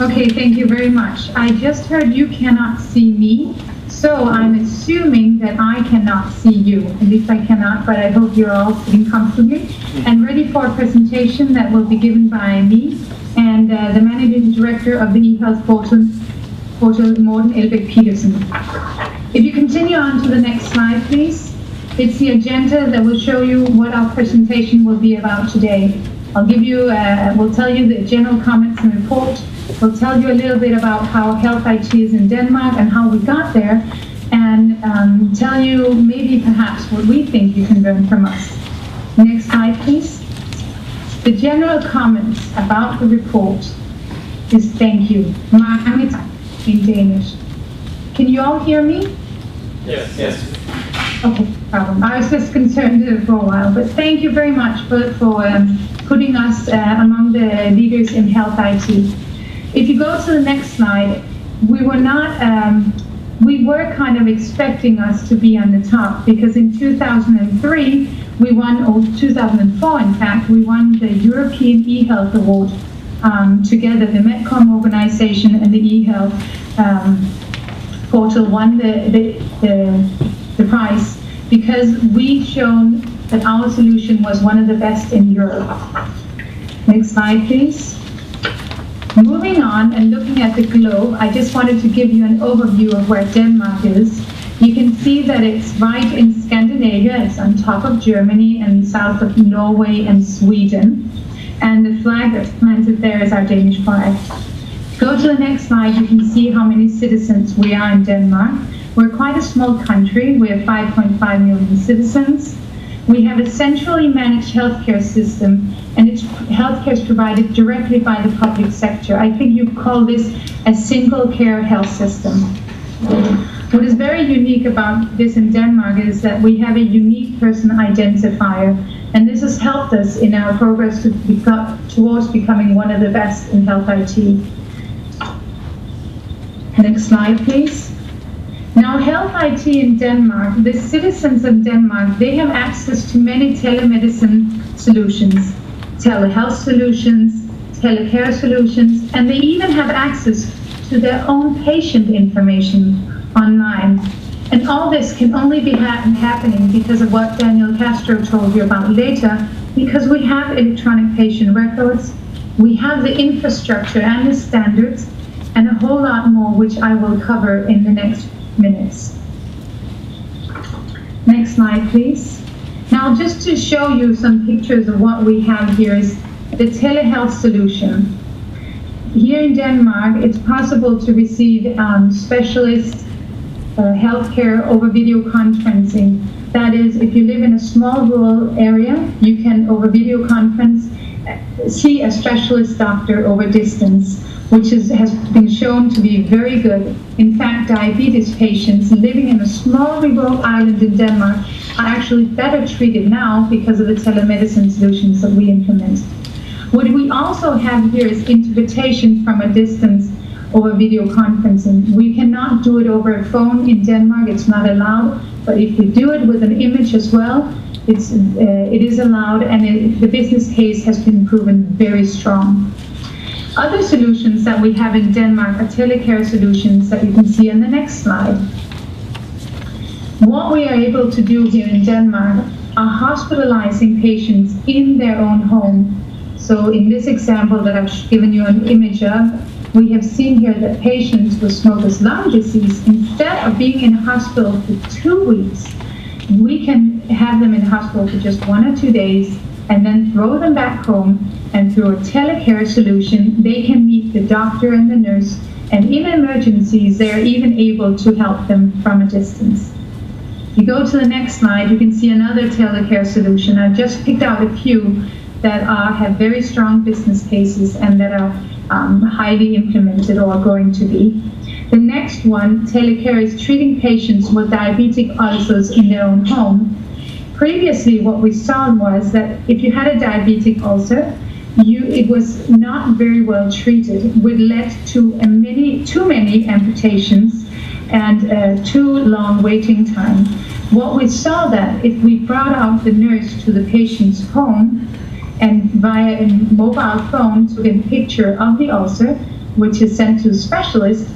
Okay, thank you very much. I just heard you cannot see me, so I'm assuming that I cannot see you. At least I cannot, but I hope you're all sitting comfortably and ready for a presentation that will be given by me and the Managing Director of the eHealth portal, Morten Elbæk Petersen. If you continue on to the next slide, please. It's the agenda that will show you what our presentation will be about today. I'll give you, we'll tell you the general comments and report. We'll tell you a little bit about how health IT is in Denmark and how we got there, and tell you maybe perhaps what we think you can learn from us. Next slide, please. The general comments about the report is thank you. Mange tak in Danish. Can you all hear me?
Yes. Yes.
Okay, problem. I was just concerned for a while, but thank you very much for putting us among the leaders in health IT. If you go to the next slide, we were kind of expecting us to be on the top, because in 2003 we won, or 2004 in fact, we won the European eHealth Award together. The Medcom organization and the eHealth portal won the prize because we've shown that our solution was one of the best in Europe. Next slide, please. Moving on and looking at the globe, I just wanted to give you an overview of where Denmark is. You can see that it's right in Scandinavia. It's on top of Germany and south of Norway and Sweden. And the flag that's planted there is our Danish flag. Go to the next slide, you can see how many citizens we are in Denmark. We're quite a small country. We have 5.5 million citizens. We have a centrally managed healthcare system, and healthcare is provided directly by the public sector. I think you call this a single care health system. What is very unique about this in Denmark is that we have a unique person identifier, and this has helped us in our progress towards becoming one of the best in health IT. Next slide, please. Now, health IT in Denmark, the citizens of Denmark, they have access to many telemedicine solutions, telehealth solutions, Telecare solutions, and they even have access to their own patient information online. And all this can only be happening because of what Daniel Castro told you about later, because we have electronic patient records, we have the infrastructure and the standards, and a whole lot more, which I will cover in the next minutes. Next slide, please. Now, just to show you some pictures of what we have here is the telehealth solution. Here in Denmark, it's possible to receive specialist healthcare over video conferencing. That is, if you live in a small rural area, you can, over video conference, see a specialist doctor over distance, which has been shown to be very good. In fact, diabetes patients living in a small remote island in Denmark are actually better treated now because of the telemedicine solutions that we implement. What we also have here is interpretation from a distance over video conferencing. We cannot do it over a phone in Denmark, it's not allowed, but if we do it with an image as well, it is allowed, and the business case has been proven very strong. Other solutions that we have in Denmark are Telecare solutions that you can see on the next slide. What we are able to do here in Denmark are hospitalizing patients in their own home. So in this example that I've given you an image of, we have seen here that patients with smoker's lung disease, instead of being in hospital for 2 weeks, we can have them in hospital for just 1 or 2 days and then throw them back home, and through a Telecare solution, they can meet the doctor and the nurse, and in emergencies, they're even able to help them from a distance. If you go to the next slide, you can see another Telecare solution. I've just picked out a few that have very strong business cases and that are highly implemented or are going to be. The next one, Telecare, is treating patients with diabetic ulcers in their own home. Previously, what we saw was that if you had a diabetic ulcer, it was not very well treated, which led to too many amputations and too long waiting time. What we saw that if we brought out the nurse to the patient's home and via a mobile phone took a picture of the ulcer, which is sent to a specialist,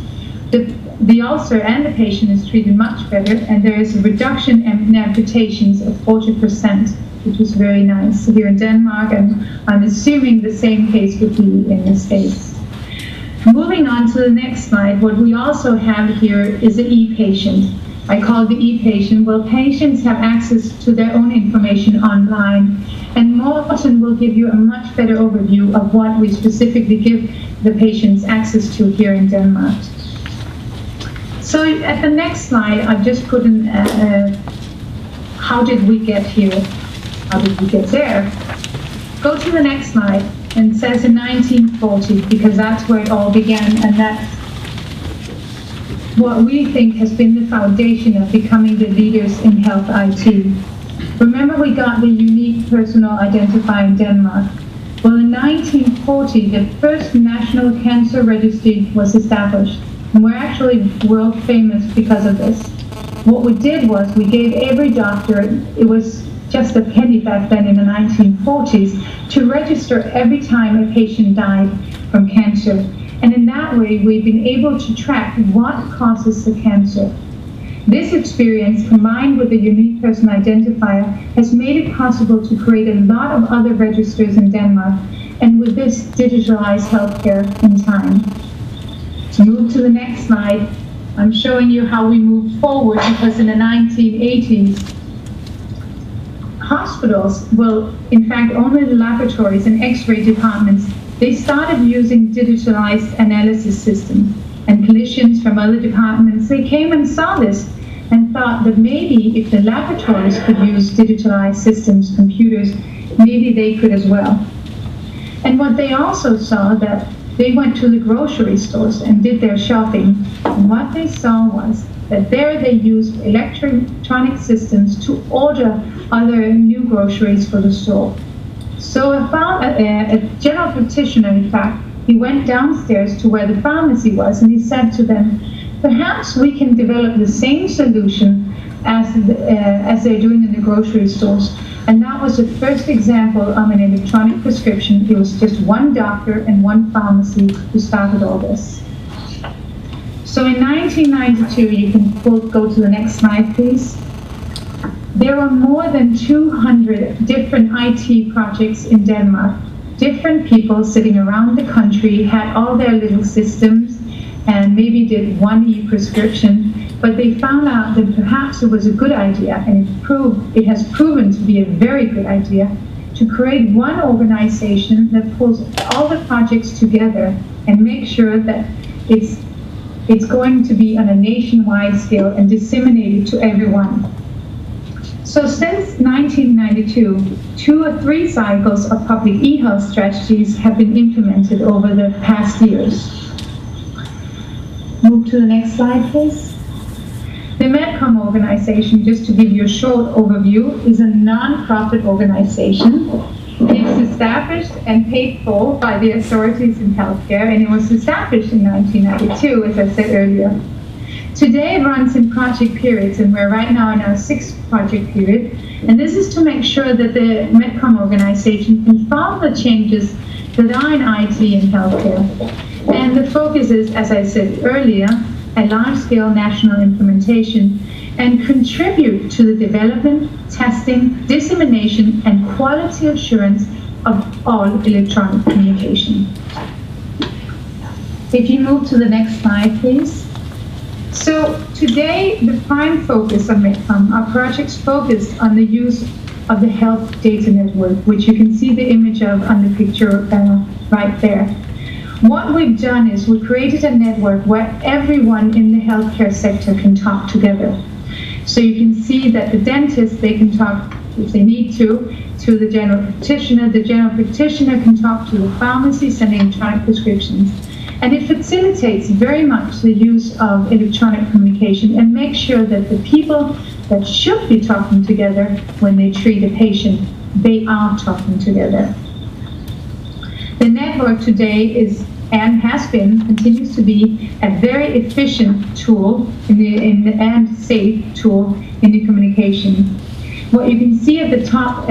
the ulcer and the patient is treated much better, and there is a reduction in amputations of 40%, which was very nice here in Denmark, and I'm assuming the same case would be in the States. Moving on to the next slide, what we also have here is an e-patient. I call it the e-patient. Well, patients have access to their own information online, and Morten will give you a much better overview of what we specifically give the patients access to here in Denmark. So at the next slide, I've just put in how did we get here? How did we get there? Go to the next slide, and it says in 1940, because that's where it all began, and that's what we think has been the foundation of becoming the leaders in health IT. Remember, we got the unique personal identifier in Denmark. Well, in 1940, the first national cancer registry was established, and we're actually world famous because of this. What we did was we gave every doctor, it was just a penny back then in the 1940s, to register every time a patient died from cancer. And in that way, we've been able to track what causes the cancer. This experience, combined with the unique person identifier, has made it possible to create a lot of other registers in Denmark, and with this, digitalized healthcare in time. To move to the next slide, I'm showing you how we moved forward, because in the 1980s, hospitals, well, in fact, only the laboratories and X-ray departments, they started using digitalized analysis systems, and clinicians from other departments, they came and saw this and thought that maybe if the laboratories could use digitalized systems, computers, maybe they could as well. And what they also saw, that they went to the grocery stores and did their shopping, and what they saw was that there they used electronic systems to order other new groceries for the store. So a general practitioner, in fact, he went downstairs to where the pharmacy was, and he said to them, perhaps we can develop the same solution as they're doing in the grocery stores. And that was the first example of an electronic prescription. It was just one doctor and one pharmacy who started all this. So in 1992, you can both go to the next slide, please. There were more than 200 different IT projects in Denmark. Different people sitting around the country had all their little systems and maybe did one e-prescription, but they found out that perhaps it was a good idea, and it has proven to be a very good idea, to create one organization that pulls all the projects together and make sure that it's going to be on a nationwide scale and disseminated to everyone. So since 1992, 2 or 3 cycles of public e-health strategies have been implemented over the past years. Move to the next slide, please. The Medcom organization, just to give you a short overview, is a non-profit organization. It's established established and paid for by the authorities in healthcare, and it was established in 1992, as I said earlier. Today it runs in project periods, and we're right now in our 6th project period, and this is to make sure that the Medcom organization can follow the changes that are in IT and healthcare. And the focus is, as I said earlier, a large-scale national implementation and contribute to the development, testing, dissemination, and quality assurance of all electronic communication. If you move to the next slide, please. So today, the prime focus of Medcom, our projects focused on the use of the health data network, which you can see the image of on the picture right there. What we've done is we created a network where everyone in the healthcare sector can talk together. So you can see that the dentist, they can talk, if they need to the general practitioner. The general practitioner can talk to the pharmacy, sending electronic prescriptions. And it facilitates very much the use of electronic communication and makes sure that the people that should be talking together when they treat a patient, they are talking together. The network today is, and has been, continues to be, a very efficient tool and safe tool in the communication. What you can see at the top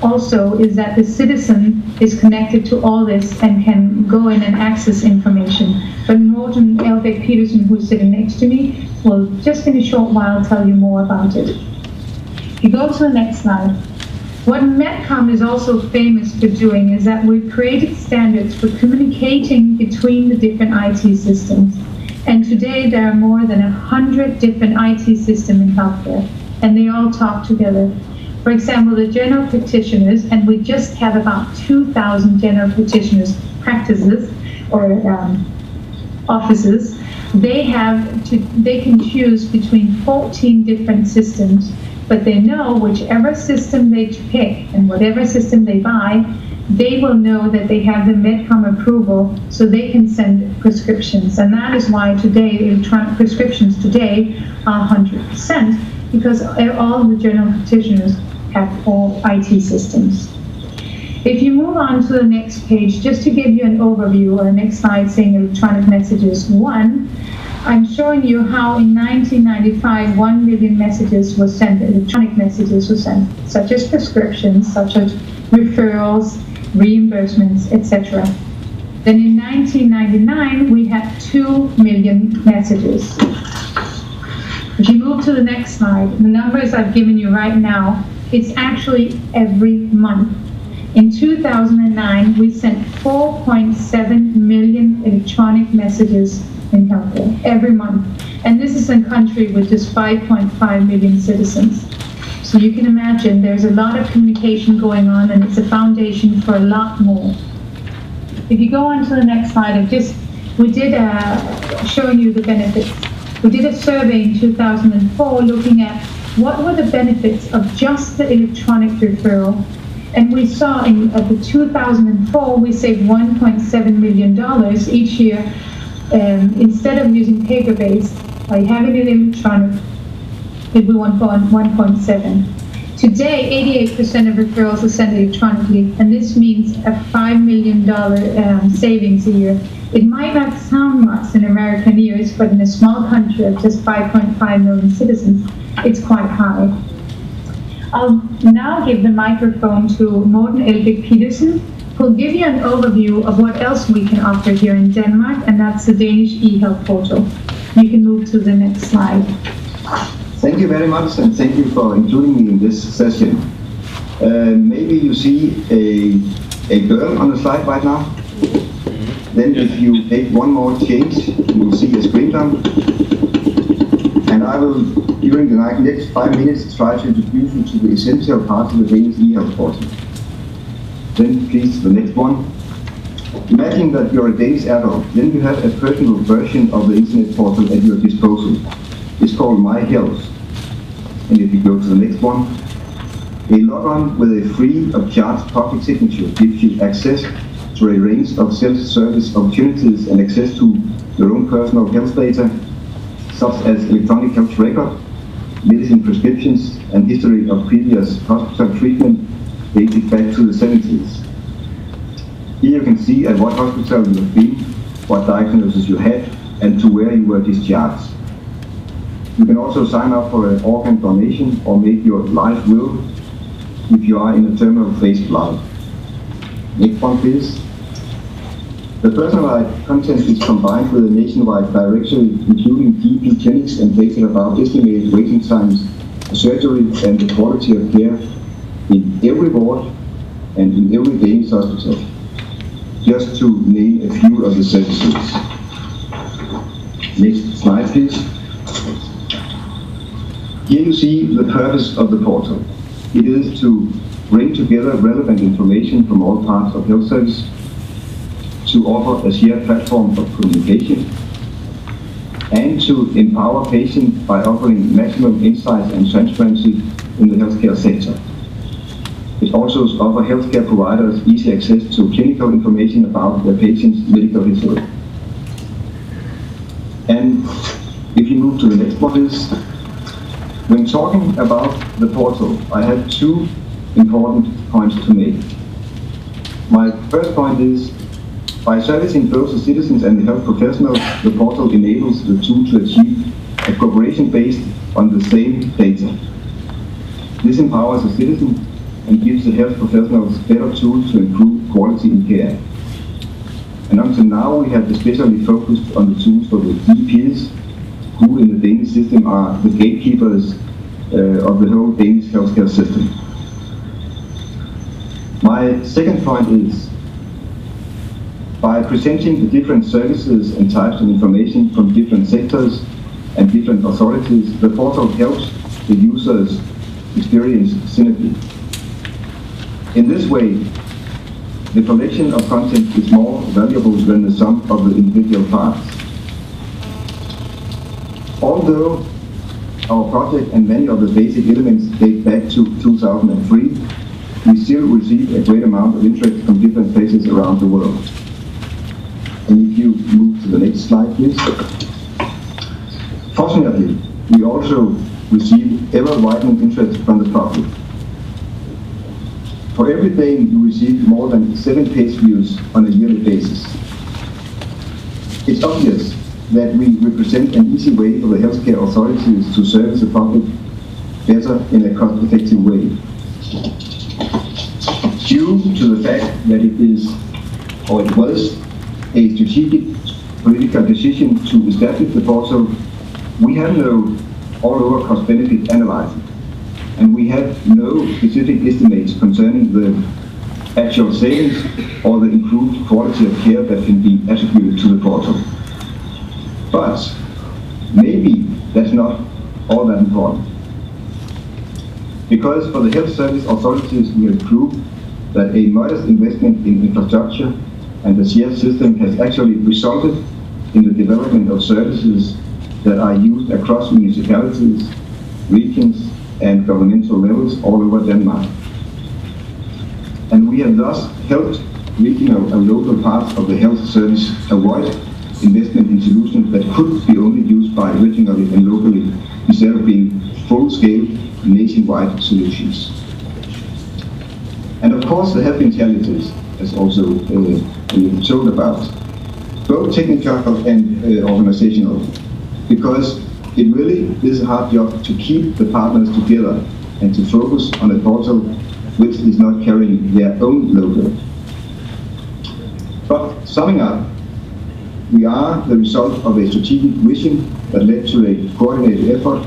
also is that the citizen is connected to all this and can go in and access information. But Morten Elbæk Petersen, who's sitting next to me, will just in a short while tell you more about it. If you go to the next slide. What Medcom is also famous for doing is that we've created standards for communicating between the different IT systems. And today there are more than 100 different IT systems in healthcare, and they all talk together. For example, the general practitioners, and we just have about 2,000 general practitioners practices or offices, they can choose between 14 different systems, but they know whichever system they pick and whatever system they buy, they will know that they have the Medcom approval so they can send prescriptions. And that is why today, electronic prescriptions today are 100%, because all the general practitioners have all IT systems. If you move on to the next page, just to give you an overview, or the next slide saying electronic messages 1, I'm showing you how in 1995, 1 million messages were sent, electronic messages were sent, such as prescriptions, such as referrals, reimbursements, etc. Then in 1999, we had 2 million messages. If you move to the next slide, the numbers I've given you right now, it's actually every month. In 2009, we sent 4.7 million electronic messages in healthcare every month. And this is a country with just 5.5 million citizens. So you can imagine there's a lot of communication going on, and it's a foundation for a lot more. If you go on to the next slide, we did showing you the benefits. We did a survey in 2004 looking at what were the benefits of just the electronic referral. And we saw in the 2004, we saved $1.7 million each year. Instead of using paper-based, by having it electronic, it will 1.7. Today, 88% of referrals are sent electronically, and this means a $5 million savings a year. It might not sound much in American ears, but in a small country of just 5.5 million citizens, it's quite high. I'll now give the microphone to Morten Elbæk Petersen, who'll give you an overview of what else we can offer here in Denmark, and that's the Danish e-health portal. You can move to the next slide.
Thank you very much, and thank you for including me in this session. Maybe you see a girl on the slide right now. Then if you make one more change, you will see a screen dump. And I will, during the next 5 minutes, try to introduce you to the essential parts of the Danish e-health portal. Then please, the next one. Imagine that you're a Danish adult, then you have a personal version of the internet portal at your disposal. It's called My Health. And if you go to the next one, a log-on with a free of charge public signature gives you access to a range of self-service opportunities and access to your own personal health data, such as electronic health record, medicine prescriptions, and history of previous hospital treatment dated back to the 70s. Here you can see at what hospital you have been, what diagnosis you had, and to where you were discharged. You can also sign up for an organ donation or make your life will if you are in a terminal phase of life. Next one, please. The personalized content is combined with a nationwide directory including GP clinics and data about estimated waiting times for surgery and the quality of care in every ward and in every Danish hospital, just to name a few of the services. Next slide, please. Here you see the purpose of the portal. It is to bring together relevant information from all parts of health service, to offer a shared platform of communication, and to empower patients by offering maximum insight and transparency in the healthcare sector. It also offers healthcare providers easy access to clinical information about their patients' medical history. And if you move to the next one, please. When talking about the portal, I have two important points to make. My first point is, by servicing both the citizens and the health professionals, the portal enables the two to achieve a cooperation based on the same data. This empowers the citizen and gives the health professionals better tools to improve quality in care. And until now, we have especially focused on the tools for the GPs, who in the Danish system are the gatekeepers of the whole Danish healthcare system. My second point is, by presenting the different services and types of information from different sectors and different authorities, the portal helps the users experience synergy. In this way, the collection of content is more valuable than the sum of the individual parts. Although our project and many of the basic elements date back to 2003, we still receive a great amount of interest from different places around the world. And if you move to the next slide, please. Fortunately, we also receive ever-widening interest from the public. For every day, you receive more than 7 page views on a yearly basis. It's obvious that we represent an easy way for the healthcare authorities to service the public better in a cost-effective way. Due to the fact that it is, or it was, a strategic political decision to establish the portal, we have no all-over cost-benefit analysis, and we have no specific estimates concerning the actual savings or the improved quality of care that can be attributed to the portal. But maybe that's not all that important. Because for the health service authorities, we have proved that a modest investment in infrastructure and the shared system has actually resulted in the development of services that are used across municipalities, regions, and governmental levels all over Denmark. And we have thus helped regional and local parts of the health service avoid investment in solutions that could be only used by regionally and locally instead of being full-scale nationwide solutions. And of course, there have been challenges, as also been told about, both technical and organizational, because it really is a hard job to keep the partners together and to focus on a portal which is not carrying their own logo. But summing up, we are the result of a strategic vision that led to a coordinated effort,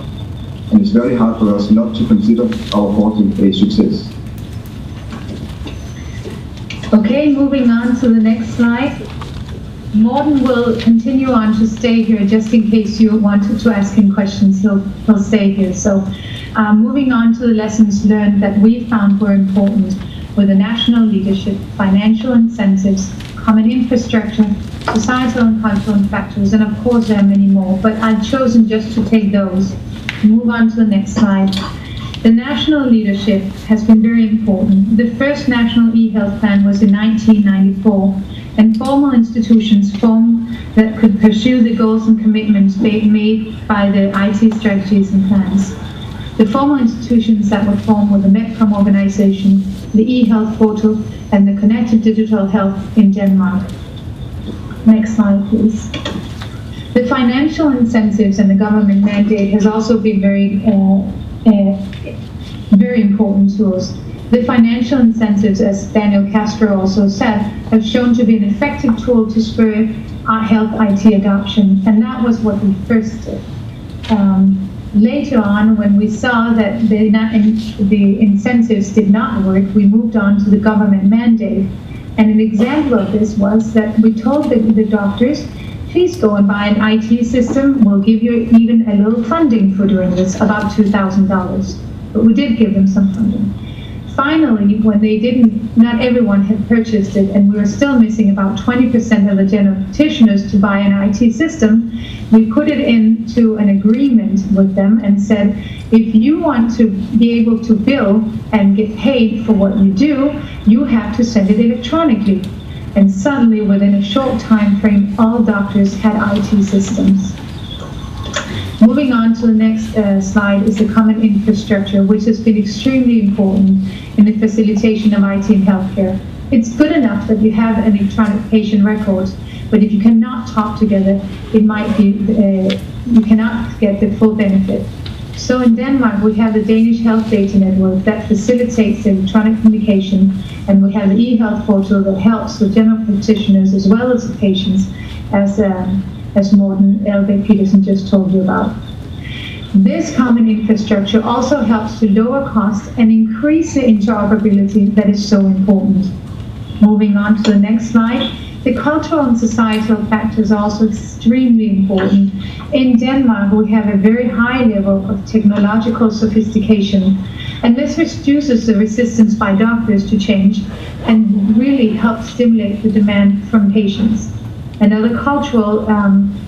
and it's very hard for us not to consider our portal a success.
Okay, moving on to the next slide. Morten will continue on to stay here just in case you wanted to ask him questions. He'll stay here. So moving on to the lessons learned that we found were important with the national leadership, financial incentives, common infrastructure, societal and cultural factors, and of course there are many more, but I've chosen just to take those. Move on to the next slide. The national leadership has been very important. The first national e-health plan was in 1994, and formal institutions formed that could pursue the goals and commitments made by the IT strategies and plans. The formal institutions that were formed were the Medcom organization, the e-health portal, and the connected digital health in Denmark. Next slide, please. The financial incentives and the government mandate has also been very important to us. The financial incentives, as Daniel Castro also said, have shown to be an effective tool to spur our health IT adoption, and that was what we first did. Later on, when we saw that the incentives did not work, we moved on to the government mandate. And an example of this was that we told the doctors, please go and buy an IT system. We'll give you even a little funding for doing this, about $2,000. But we did give them some funding. Finally, when they didn't, not everyone had purchased it, and we were still missing about 20% of the general practitioners to buy an IT system, we put it into an agreement with them and said, if you want to be able to bill and get paid for what you do, you have to send it electronically. And suddenly, within a short time frame, all doctors had IT systems. Moving on to the next slide is the common infrastructure, which has been extremely important in the facilitation of IT in healthcare. It's good enough that you have an electronic patient record, but if you cannot talk together, it might be, you cannot get the full benefit. So in Denmark, we have the Danish Health Data Network that facilitates the electronic communication, and we have the e-health portal that helps the general practitioners as well as the patients, as Morten Elbæk Petersen just told you about. This common infrastructure also helps to lower costs and increase the interoperability that is so important. Moving on to the next slide, the cultural and societal factors are also extremely important. In Denmark, we have a very high level of technological sophistication, and this reduces the resistance by doctors to change and really helps stimulate the demand from patients. Another cultural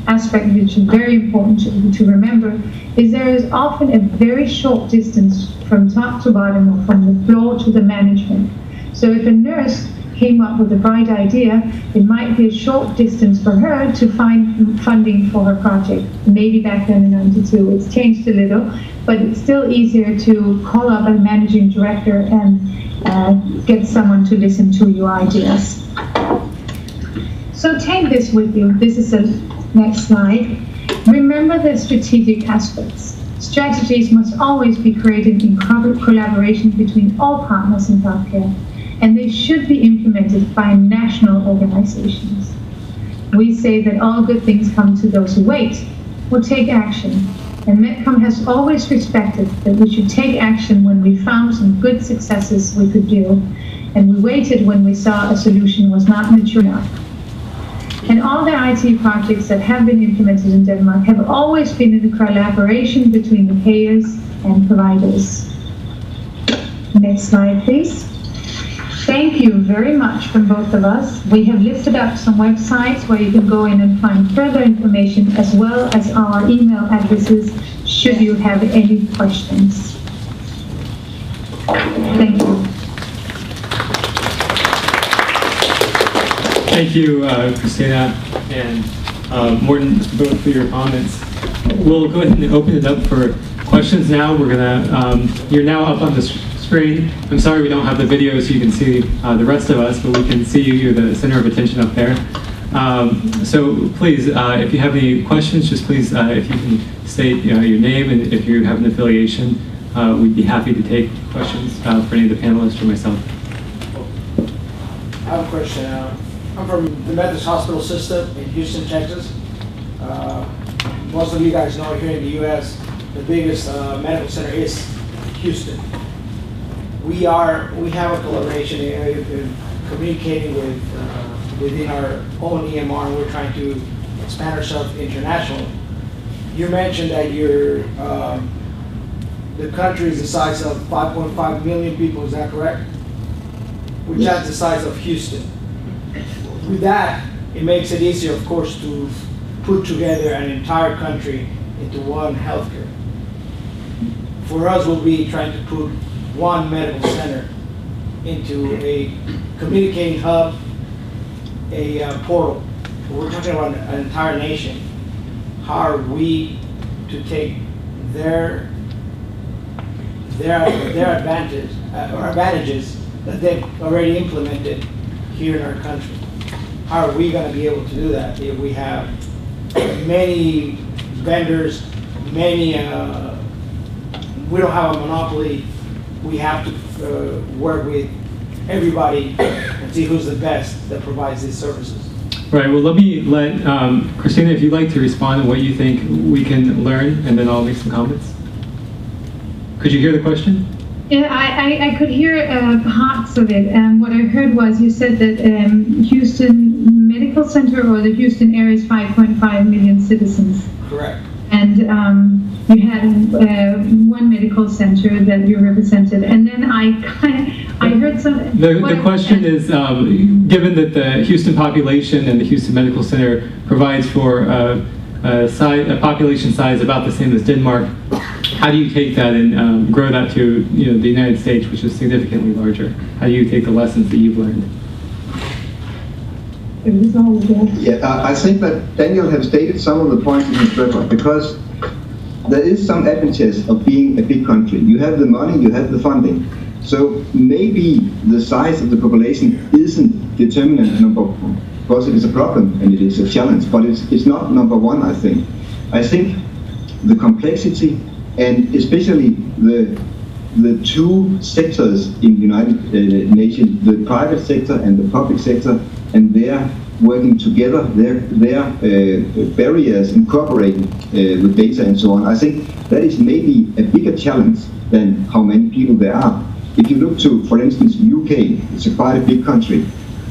aspect which is very important to remember is there is often a very short distance from top to bottom or from the floor to the management. So if a nurse came up with a bright idea, it might be a short distance for her to find funding for her project. Maybe back then in '92 it's changed a little, but it's still easier to call up a managing director and get someone to listen to your ideas. So take this with you. This is the next slide. Remember the strategic aspects. Strategies must always be created in collaboration between all partners in healthcare, and they should be implemented by national organizations. We say that all good things come to those who wait or take action, and Medcom has always respected that we should take action when we found some good successes we could do, and we waited when we saw a solution was not mature enough. And all the IT projects that have been implemented in Denmark have always been in the collaboration between the payers and providers. Next slide, please. Thank you very much from both of us. We have listed up some websites where you can go in and find further information, as well as our email addresses should you have any questions. Thank you.
Thank you, Christina and Morten, both for your comments. We'll go ahead and open it up for questions now. We're gonna, you're now up on the screen. I'm sorry we don't have the video so you can see the rest of us, but we can see you. You're the center of attention up there. So please, if you have any questions, just please, if you can state your name and if you have an affiliation, we'd be happy to take questions for any of the panelists or myself.
I have a question. I'm from the Methodist Hospital System in Houston, Texas. Most of you guys know here in the U.S., the biggest medical center is Houston. We have a collaboration in communicating with within our own EMR, and we're trying to expand ourselves internationally. You mentioned that the country is the size of 5.5 million people. Is that correct? Which is the size of Houston. With that, it makes it easier, of course, to put together an entire country into one healthcare. For us, we'll be trying to put one medical center into a communicating hub, a portal. We're talking about an entire nation. How are we to take their advantages that they've already implemented here in our country. How are we going to be able to do that if we have many vendors, many, we don't have a monopoly. We have to work with everybody and see who's the best that provides these services.
Right, well let Christina, if you'd like to respond on what you think we can learn, and then I'll make some comments. Could you hear the question?
Yeah, I could hear parts of it, and what I heard was you said that Houston Medical Center or the Houston area is 5.5 million citizens.
Correct.
And you had one medical center that you represented, and then I heard some.
The question is, given that the Houston population and the Houston Medical Center provides for a population size about the same as Denmark, how do you take that and grow that to the United States, which is significantly larger? How do you take the lessons that you've learned?
Yeah, I think that Daniel has stated some of the points in his report, because there is some advantage of being a big country. You have the money, you have the funding. So maybe the size of the population isn't determinant number one. Of course, it is a problem and it is a challenge, but it's not number one, I think. I think the complexity, and especially the two sectors in the United Nations, the private sector and the public sector, and they're working together, their barriers incorporating the data and so on. I think that is maybe a bigger challenge than how many people there are. If you look to, for instance, UK, it's quite a big country,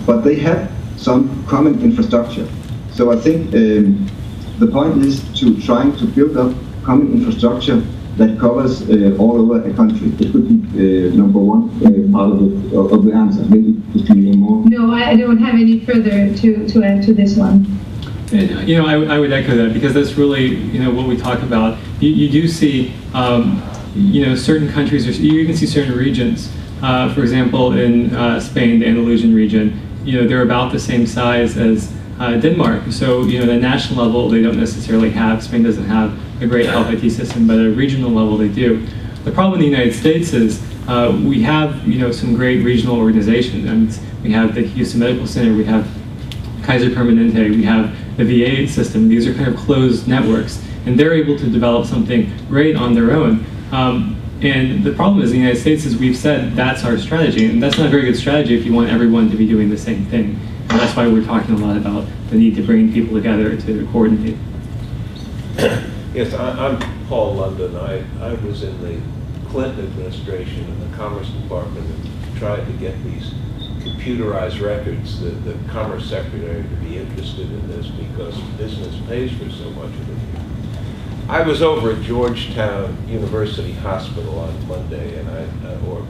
but they have some common infrastructure. So I think the point is to trying to build up common infrastructure that covers all over a country. It could be number one part of the answer. Maybe just more.
No, I don't have any further to add to this one.
And, I would echo that, because that's really what we talk about. You do see certain countries, or you even see certain regions. For example, in Spain, the Andalusian region, they're about the same size as Denmark. So, at a national level, they don't necessarily have, Spain doesn't have a great health IT system, but at a regional level, they do. The problem in the United States is we have, some great regional organizations. And we have the Houston Medical Center, we have Kaiser Permanente, we have the VA system. These are kind of closed networks, and they're able to develop something great on their own. And the problem is in the United States is we've said that's our strategy, and that's not a very good strategy if you want everyone to be doing the same thing. And that's why we're talking a lot about the need to bring people together to coordinate.
Yes, I'm Paul London. I was in the Clinton administration in the Commerce Department and tried to get these computerized records, the Commerce Secretary to be interested in this because business pays for so much of it. I was over at Georgetown University Hospital on Monday or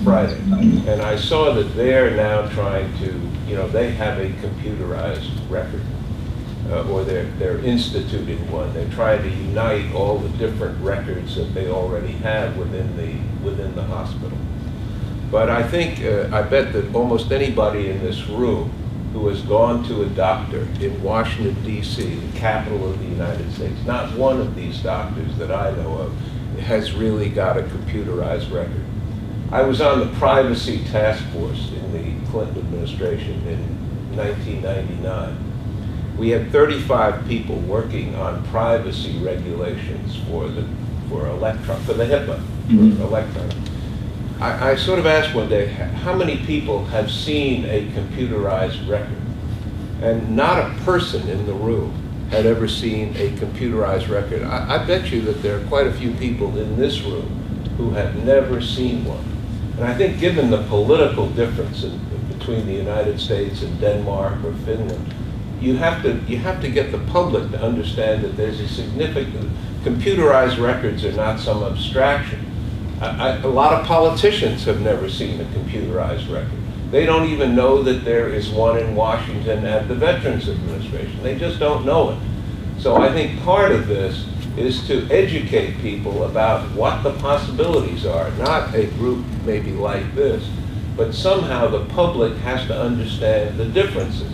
Friday, and I saw that they're now trying to, they have a computerized record. Or they're instituting one. They're trying to unite all the different records that they already have within the hospital. But I think, I bet that almost anybody in this room who has gone to a doctor in Washington, D.C., the capital of the United States, not one of these doctors that I know of has really got a computerized record. I was on the privacy task force in the Clinton administration in 1999. We had 35 people working on privacy regulations for the HIPAA, for electronic. I sort of asked one day, how many people have seen a computerized record? And not a person in the room had ever seen a computerized record. I bet you that there are quite a few people in this room who have never seen one. And I think given the political difference between the United States and Denmark or Finland, you have to get the public to understand that there's a significant, computerized records are not some abstraction. A lot of politicians have never seen a computerized record. They don't even know that there is one in Washington at the Veterans Administration. They just don't know it. So I think part of this is to educate people about what the possibilities are, not a group maybe like this, but somehow the public has to understand the differences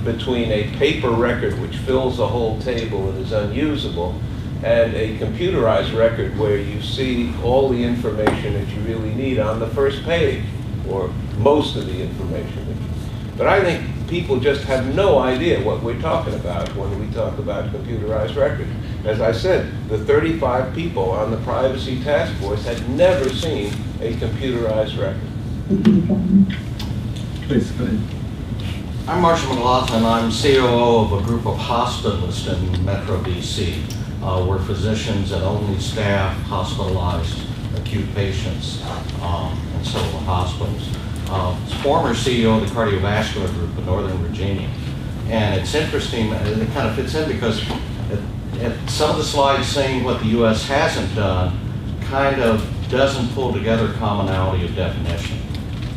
between a paper record which fills the whole table and is unusable, and a computerized record where you see all the information that you really need on the first page. or most of the information. But I think people just have no idea what we're talking about when we talk about computerized records. As I said, the 35 people on the privacy task force had never seen a computerized record.
Please, go ahead.
I'm Marshall McLaughlin. I'm COO of a group of hospitalists in Metro DC. We're physicians that only staff hospitalized acute patients in several hospitals. Former CEO of the cardiovascular group in Northern Virginia. And it's interesting, it kind of fits in because at some of the slides saying what the US hasn't done kind of doesn't pull together commonality of definition.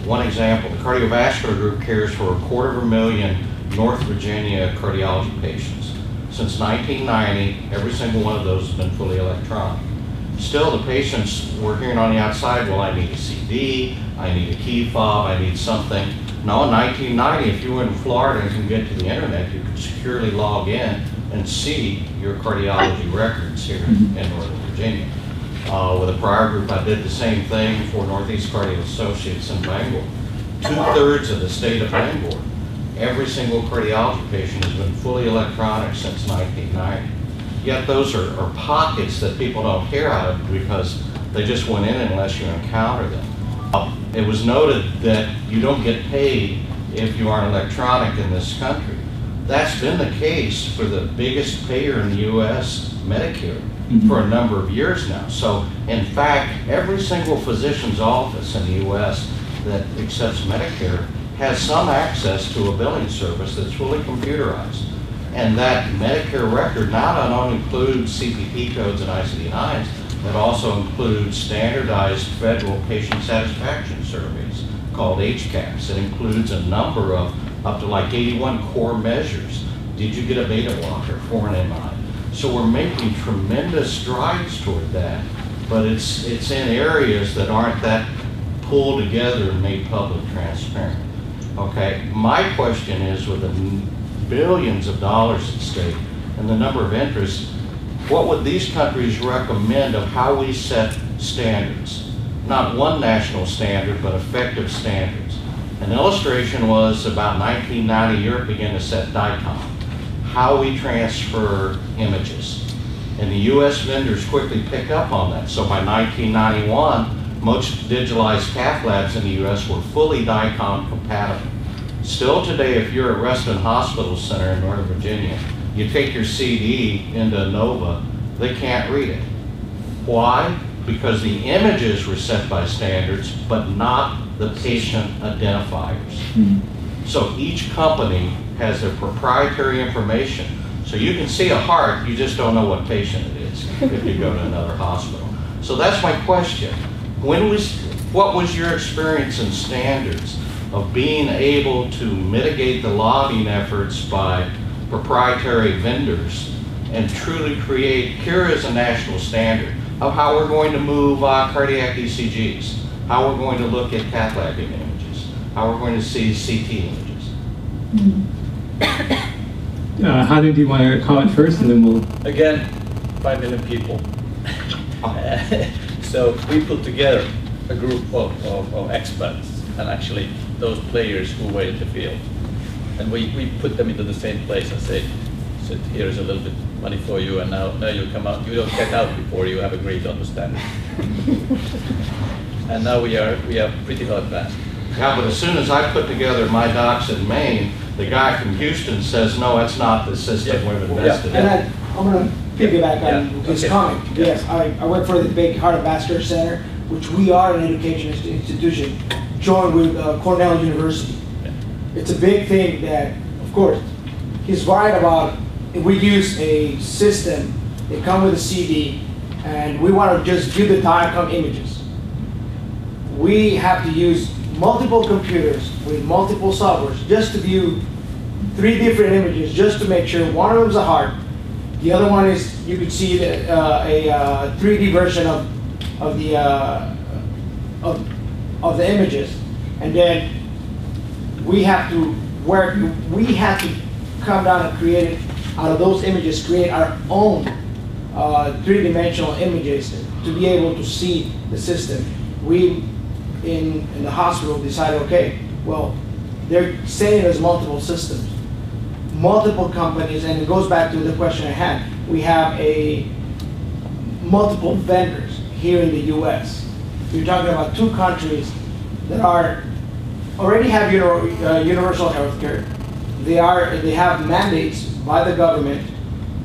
One example, the cardiovascular group cares for 250,000 North Virginia cardiology patients. Since 1990, every single one of those has been fully electronic. Still, the patients were hearing on the outside, well, I need a CD, I need a key fob, I need something. Now, in 1990, if you were in Florida and could get to the internet, you could securely log in and see your cardiology records here in Northern Virginia. With a prior group, I did the same thing for Northeast Cardio Associates in Bangor. 2/3 of the state of Bangor, every single cardiology patient has been fully electronic since 1990. Yet those are pockets that people don't hear out of because they just went in unless you encounter them. It was noted that you don't get paid if you aren't electronic in this country. That's been the case for the biggest payer in the US, Medicare, for a number of years now. So in fact, every single physician's office in the US that accepts Medicare has some access to a billing service that's fully computerized. And that Medicare record not only includes CPT codes and ICD-9s, it also includes standardized federal patient satisfaction surveys called HCAHPS. It includes a number of up to like 81 core measures. Did you get a beta blocker for an MI? So we're making tremendous strides toward that, but it's in areas that aren't that pulled together and made public transparent. Okay, my question is, with the billions of dollars at stake and the number of interests, what would these countries recommend of how we set standards? Not one national standard, but effective standards. An illustration was about 1990, Europe began to set DICOM, how we transfer images. And the US vendors quickly picked up on that. So by 1991, most digitalized cath labs in the US were fully DICOM compatible. Still today, if you're at Reston Hospital Center in Northern Virginia, you take your CD into Nova, they can't read it. Why? Because the images were set by standards, but not the patient identifiers. So each company has their proprietary information. So you can see a heart, you just don't know what patient it is if you go to another hospital. So that's my question. What was your experience in standards of being able to mitigate the lobbying efforts by proprietary vendors and truly create, here is a national standard of how we're going to move cardiac ECGs, how we're going to look at cath lab images, how we're going to see CT images.
Hadi, do you want to comment first, and then we'll...
Again, 5 million people. So we put together a group of experts, and actually those players who were in the field. And we put them into the same place and said, here is a little bit money for you, and now you come out. You don't get out before you have agreed to understand it. And now we are pretty well advanced.
Yeah, but as soon as I put together my docs in Maine, the guy from Houston says, no, that's not the system we've invested in.
And I'm going to piggyback on his comment. Yes, I work for the big Heart and Vascular Center, which we are an education institution, joined with Cornell University. It's a big thing that, of course, he's right about, if we use a system, they come with a CD, and we want to just view the DICOM images. We have to use multiple computers with multiple softwares just to view 3 different images, just to make sure one of them is a heart, the other one is, you could see a 3D version of the images, and then we have to come down and create it out of those images, create our own 3-dimensional images to be able to see the system. in the hospital decided, okay, well, they're saying there's multiple systems, multiple companies, and it goes back to the question I had. We have multiple vendors here in the U.S. You're talking about two countries that already have universal health care. They have mandates by the government,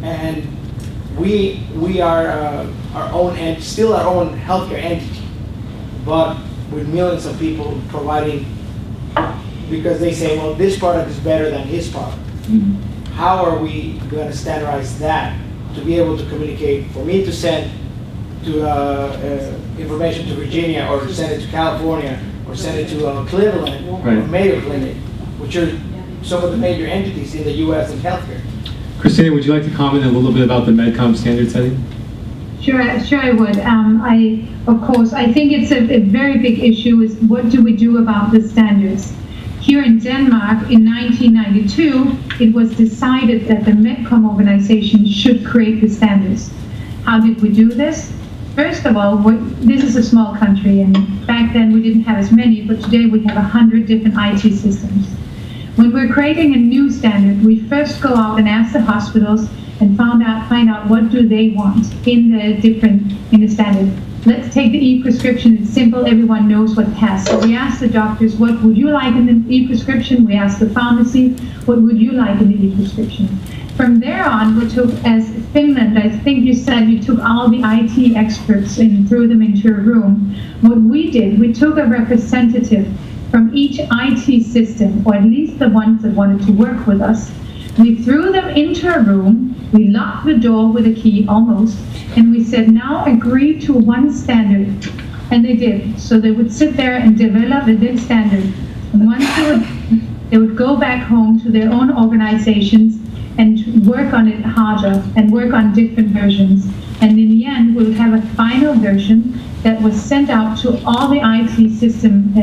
and we are our own and still our own healthcare entity, but with millions of people providing, because they say, well, this product is better than his product.
Mm-hmm.
How are we going to standardize that to be able to communicate? For me to send information to Virginia, or send it to California, or send it to Cleveland,
Right.
or Mayo Clinic, which are some of the major entities in the U.S. in healthcare.
Christina, would you like to comment a little bit about the MedCom standard setting?
Sure, I would. Of course, I think it's a very big issue is what do we do about the standards? Here in Denmark in 1992, it was decided that the MedCom organization should create the standards. How did we do this? First of all, this is a small country, and back then we didn't have as many, but today we have 100 different IT systems. When we're creating a new standard, we first go out and ask the hospitals and find out what do they want in the standard. Let's take the e-prescription. It's simple. Everyone knows what it has. So we ask the doctors, what would you like in the e-prescription? We ask the pharmacy, what would you like in the e-prescription? From there on, we took, as Finland, I think you said you took all the IT experts and threw them into a room. What we did, we took a representative from each IT system, or at least the ones that wanted to work with us. We threw them into a room, we locked the door with a key almost, and we said, now agree to one standard. And they did. So they would sit there and develop a new standard. And once they would go back home to their own organizations and work on it harder and work on different versions. And in the end, we'll have a final version that was sent out to all the IT system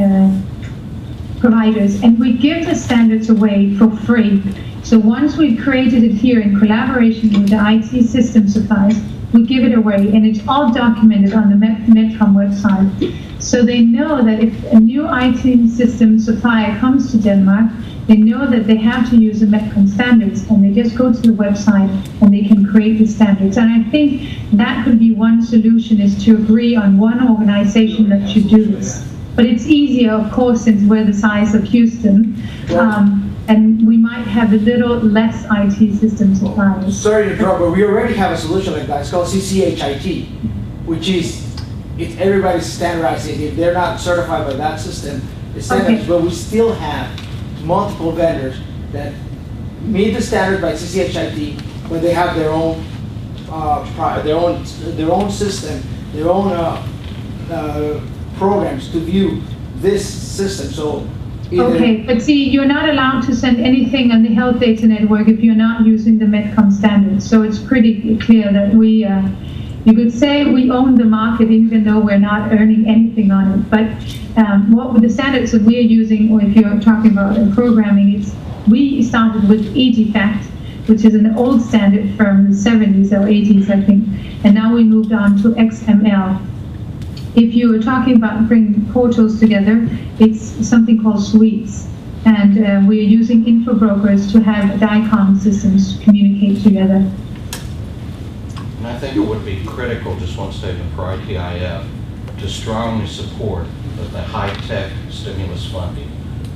providers. And we give the standards away for free. So once we've created it here in collaboration with the IT system suppliers, we give it away, and it's all documented on the MedCom website. So they know that if a new IT system supplier comes to Denmark, they know that they have to use the MedCom standards, and they just go to the website and they can create the standards. And I think that could be one solution, is to agree on one organization that should do this. But it's easier, of course, since we're the size of Houston, and we might have a little less IT system suppliers.
Sorry to interrupt, but we already have a solution like that. It's called CCHIT, which is, it's everybody's standardizing. If they're not certified by that system, it's standardized, but we still have multiple vendors that meet the standard by CCHIT, but they have their own system, their own programs to view this system. So
okay, but see, you're not allowed to send anything on the health data network if you're not using the MedCom standards. So it's pretty clear that we, you could say we own the market even though we're not earning anything on it. But what with the standards that we're using, or if you're talking about programming, it's, we started with EDFACT, which is an old standard from the 70s or 80s, I think. And now we moved on to XML. If you were talking about bringing portals together, it's something called suites. And we're using info brokers to have DICOM systems communicate together.
And I think it would be critical, just one statement for ITIF, to strongly support that the high-tech stimulus funding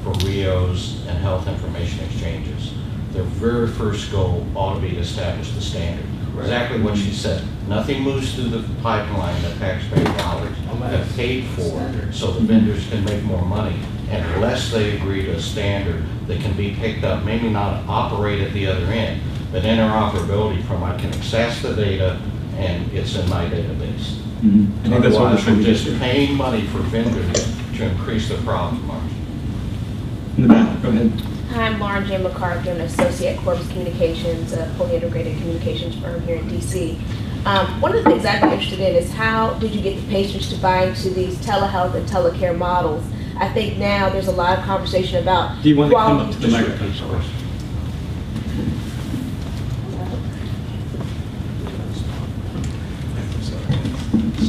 for RIOs and health information exchanges, their very first goal ought to be to establish the standard. Exactly what she said. Nothing moves through the pipeline that taxpayer dollars have paid for, so the vendors can make more money, unless they agree to a standard that can be picked up, maybe not operate at the other end, but interoperability from I can access the data and it's in my database.
Mm-hmm. I think that's what
Otherwise, we're just
is.
paying money for vendors to increase their profit margin.
In the back, go ahead.
Hi, I'm Lauren J. McCarthy, an associate at Corpus Communications, a fully integrated communications firm here in DC. One of the things I'd be interested in is how did you get the patients to buy into these telehealth and telecare models? I think now there's a lot of conversation about
Do you want to come
quality.
up to the microphone?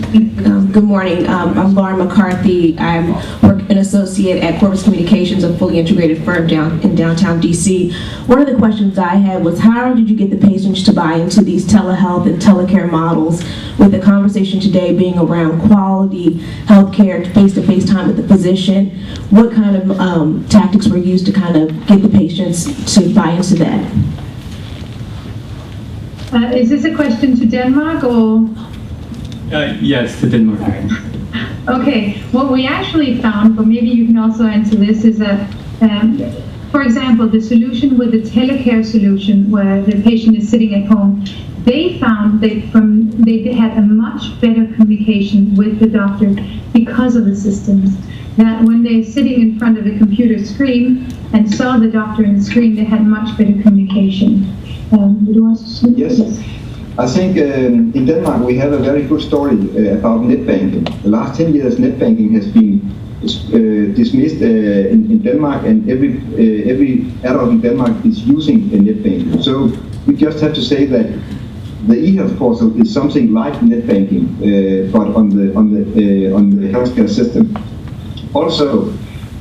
Good morning. I'm Lauren McCarthy. I'm an associate at Corpus Communications, a fully integrated firm in downtown DC. One of the questions I had was, how did you get the patients to buy into these telehealth and telecare models, with the conversation today being around quality healthcare, face-to-face time with the physician? What kind of tactics were used to kind of get the patients to buy into that?
Is this a question to Denmark or?
Yes, to Denmark.
Okay, what we actually found, but maybe you can also answer this, is that, for example, the solution with the Telecare solution, where the patient is sitting at home, they found that they had a much better communication with the doctor because of the systems. That when they're sitting in front of the computer screen and saw the doctor on the screen, they had much better communication. Would you want to say?
Yes. I think in Denmark we have a very good story about net banking. The last 10 years net banking has been dismissed in Denmark, and every adult in Denmark is using net banking. So we just have to say that the e-health portal is something like net banking, but on the healthcare system. Also,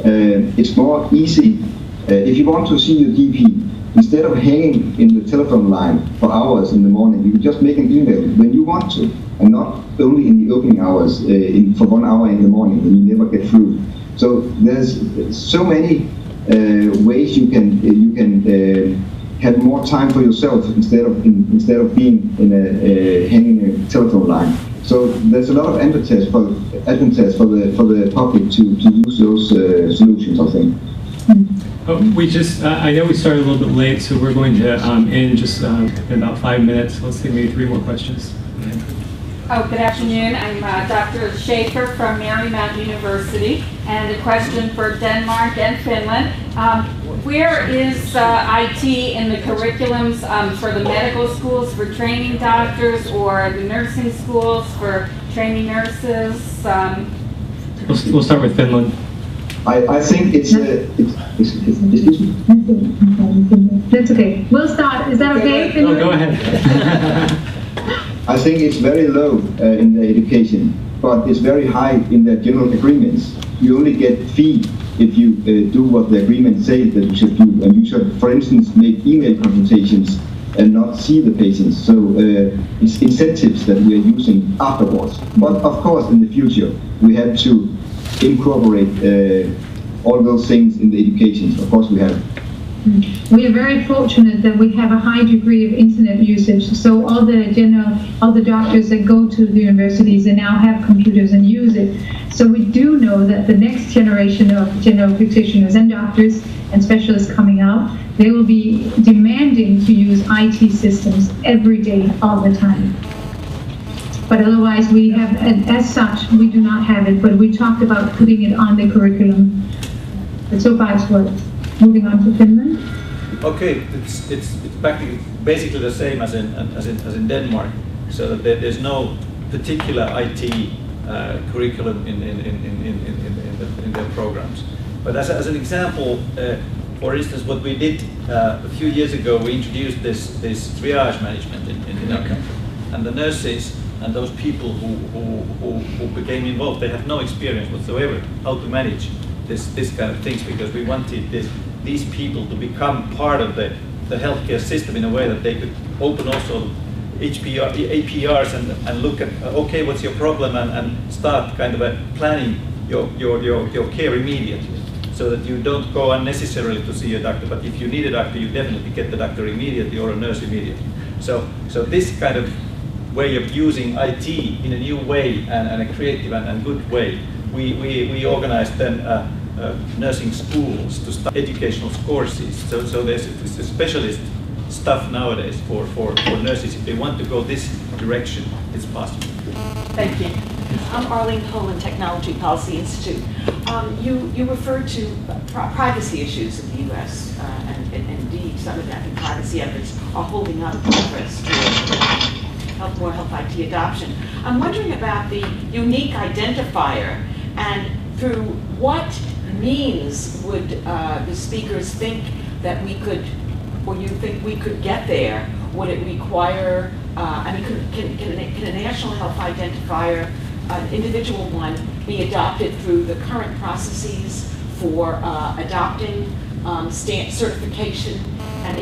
it's more easy if you want to see your GP. Instead of hanging in the telephone line for hours in the morning, you can just make an email when you want to, and not only in the opening hours for 1 hour in the morning when you never get through. So there's so many ways you can have more time for yourself instead of being in hanging in a telephone line. So there's a lot of advantage for the public to use those solutions, I think.
I know we started a little bit late, so we're going to end just in about 5 minutes. Let's take maybe 3 more questions.
Oh, good afternoon. I'm Dr. Schaefer from Marymount University, and a question for Denmark and Finland. Where is IT in the curriculums for the medical schools for training doctors, or the nursing schools for training nurses?
We'll start with Finland.
I think it's excuse me?
That's okay. We'll start. Is that okay?
Oh, go ahead.
I think it's very low in the education, but it's very high in the general agreements. You only get fee if you do what the agreement says that you should do, and you should, for instance, make email consultations and not see the patients. So it's incentives that we are using afterwards. But of course, in the future, we have to incorporate all those things in the education. Of course we have.
We are very fortunate that we have a high degree of internet usage. So all the doctors that go to the universities, they now have computers and use it. So we do know that the next generation of general practitioners and doctors and specialists coming out, they will be demanding to use IT systems every day, all the time. But otherwise, we have, as such, we do not have it, but we talked about putting it on the curriculum. But so far it's worked. Moving on to Finland.
Okay, it's basically the same as in Denmark, so that there's no particular IT curriculum in their programs. But as an example, for instance, what we did a few years ago, we introduced this triage management in our country, and the nurses and those people who became involved, they have no experience whatsoever how to manage this kind of things, because we wanted these people to become part of the healthcare system in a way that they could open also APRs and look at, okay, what's your problem, and start kind of planning your care immediately, so that you don't go unnecessarily to see a doctor, but if you need a doctor, you definitely get the doctor immediately or a nurse immediately. So this kind of way of using IT in a new way and a creative and good way, we organized then nursing schools to start educational courses. So there's a specialist stuff nowadays for nurses. If they want to go this direction, it's possible.
Thank you. I'm Arlene Poland, Technology Policy Institute. You referred to privacy issues in the U.S. And indeed some of that privacy efforts are holding up progress toward more health IT adoption. I'm wondering about the unique identifier, and through what means would the speakers think that we could, or you think we could get there? Would it require, I mean, can a national health identifier an individual one be adopted through the current processes for adopting certification and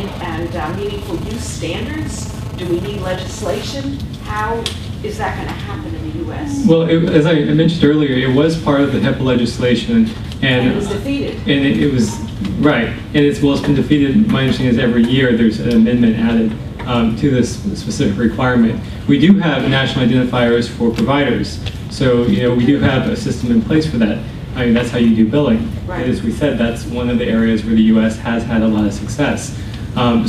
meaningful use standards? Do we need legislation? How is that going to happen in the U.S.?
Well, as I mentioned earlier, it was part of the HIPAA legislation, and
it was defeated.
And it was right, and it's been defeated. My understanding is every year there's an amendment added to this specific requirement. We do have national identifiers for providers, so we do have a system in place for that. I mean, that's how you do billing.
Right.
And as we said, that's one of the areas where the U.S. has had a lot of success.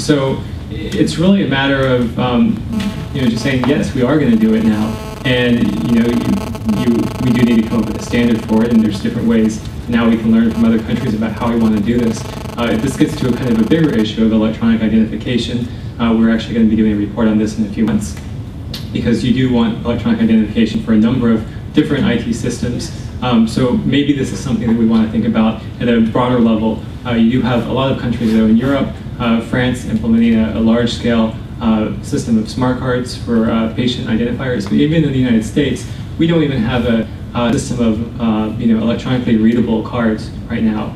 So it's really a matter of just saying, yes, we are going to do it now, and we do need to come up with a standard for it, and there's different ways now we can learn from other countries about how we want to do this. This gets to a kind of a bigger issue of electronic identification. We're actually going to be doing a report on this in a few months, because you do want electronic identification for a number of different IT systems. So maybe this is something that we want to think about at a broader level. You do have a lot of countries, though, in Europe, France implementing a large-scale system of smart cards for patient identifiers. But even in the United States, we don't even have a system of electronically readable cards right now.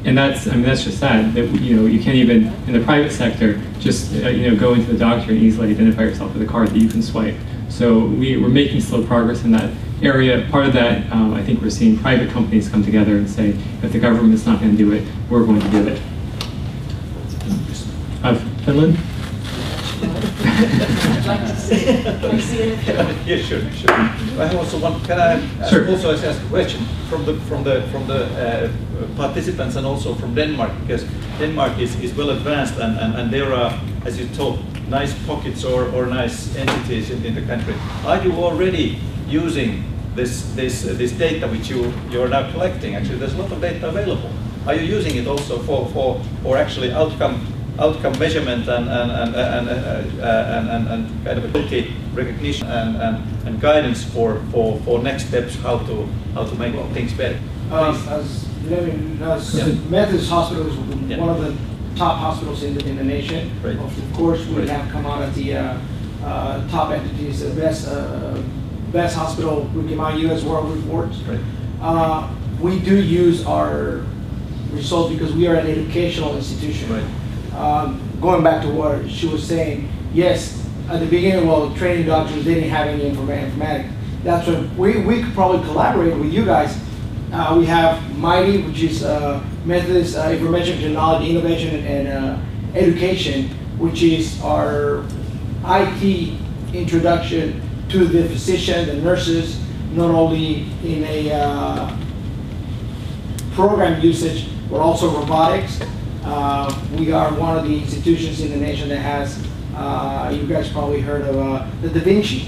And that's just sad that you can't even in the private sector just go into the doctor and easily identify yourself with a card that you can swipe. So we're making slow progress in that area. Part of that, I think we're seeing private companies come together and say, if the government's not going to do it, we're going to do it. Finland?
I'd like to see it. Can I see it?
Yeah, sure. I have also one. Can I also ask a question from the participants and also from Denmark, because Denmark is well advanced and there are, as you told, nice pockets or nice entities in the country. Are you already using this data which you are now collecting? Actually, there's a lot of data available. Are you using it also for actually outcome measurement and kind of ability recognition and guidance for next steps, how to make things better?
As Methodist Hospital is one of the top hospitals in the nation.
Right.
Of course, we have come out of the top entities, the best hospital. We came out U.S. World Reports.
Right.
We do use our results because we are an educational institution.
Right.
Going back to what she was saying, yes, at the beginning, training doctors didn't have any informatics. That's when we could probably collaborate with you guys. We have MIGHTY, which is Methodist Information Technology Innovation and Education, which is our IT introduction to the physician, the nurses, not only in a program usage, but also robotics. We are one of the institutions in the nation that has, you guys probably heard of the Da Vinci.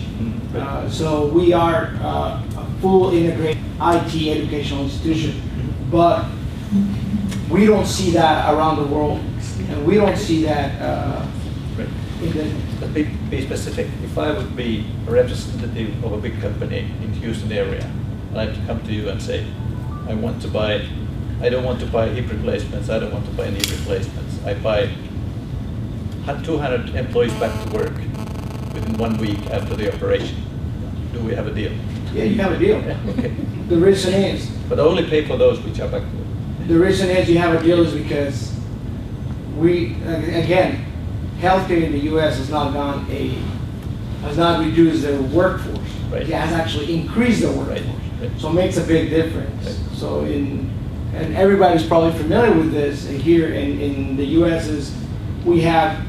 So we are a full integrated IT educational institution, but we don't see that around the world, and we don't see that in the...
But be specific. If I would be a representative of a big company in the Houston area, and I have to come to you and say, I don't want to buy hip replacements, I don't want to buy knee replacements. I buy 200 employees back to work within 1 week after the operation. Do we have a deal?
Yeah, you have a deal.
Okay.
The reason is...
But only pay for those which are back to work.
The reason is you have a deal is because again, healthcare in the U.S. has not reduced their workforce.
Right.
It has actually increased the workforce.
Right.
So it makes a big difference.
Right.
So and everybody's probably familiar with this here in the U.S. is we have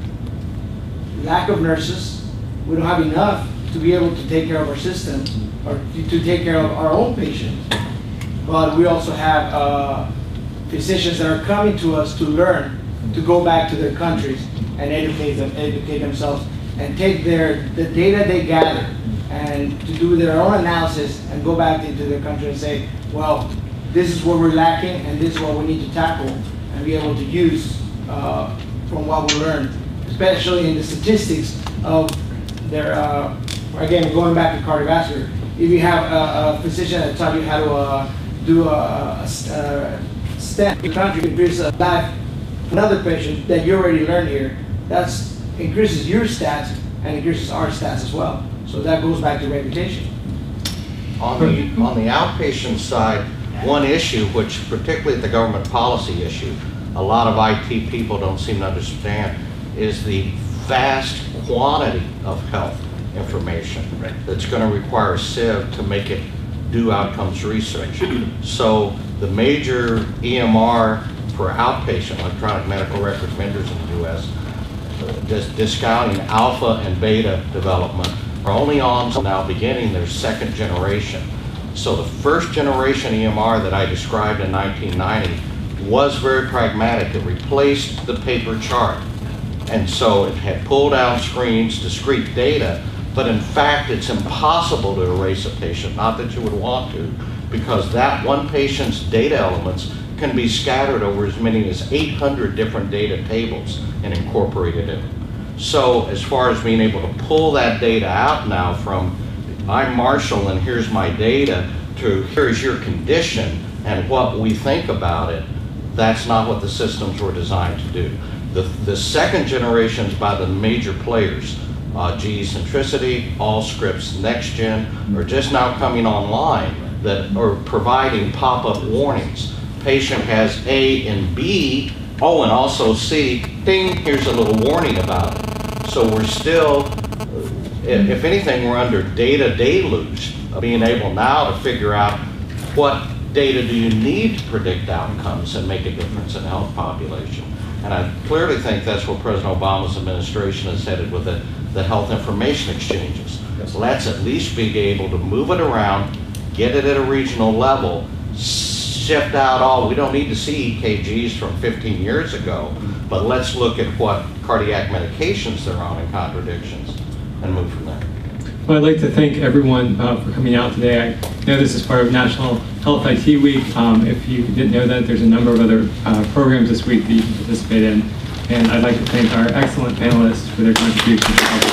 lack of nurses. We don't have enough to be able to take care of our system or to take care of our own patients. But we also have physicians that are coming to us to learn, to go back to their countries and educate themselves and take the data they gather and to do their own analysis and go back into their country and say, well, this is what we're lacking and this is what we need to tackle and be able to use from what we learned, especially in the statistics of their, again, going back to cardiovascular. If you have a physician that taught you how to do a stent, you can't increase a life another patient that you already learned here, that increases your stats and increases our stats as well. So that goes back to reputation.
On the outpatient side, one issue, which particularly the government policy issue, a lot of IT people don't seem to understand, is the vast quantity of health information that's going to require a sieve to make it do outcomes research. So the major EMR for outpatient electronic medical record vendors in the U.S. Discounting alpha and beta development are only on now beginning their second generation. So the first generation EMR that I described in 1990 was very pragmatic. It replaced the paper chart. And so it had pull down screens, discrete data, but in fact it's impossible to erase a patient, not that you would want to, because that one patient's data elements can be scattered over as many as 800 different data tables and incorporated in. So as far as being able to pull that data out now from I'm Marshall and here's my data to here's your condition and what we think about it, that's not what the systems were designed to do. The second generations by the major players, GE Centricity, Allscripts, NextGen, are just now coming online that are providing pop-up warnings. Patient has A and B, oh, and also C, ding, here's a little warning about it. So we're still, if anything, we're under data deluge, of being able now to figure out what data do you need to predict outcomes and make a difference in the health population. And I clearly think that's where President Obama's administration is headed with the health information exchanges. So let's at least be able to move it around, get it at a regional level, shift out all, we don't need to see EKGs from 15 years ago, but let's look at what cardiac medications they're on in contradictions and move from there.
Well, I'd like to thank everyone for coming out today. I know this is part of National Health IT Week. If you didn't know that, there's a number of other programs this week that you can participate in. And I'd like to thank our excellent panelists for their contributions to health.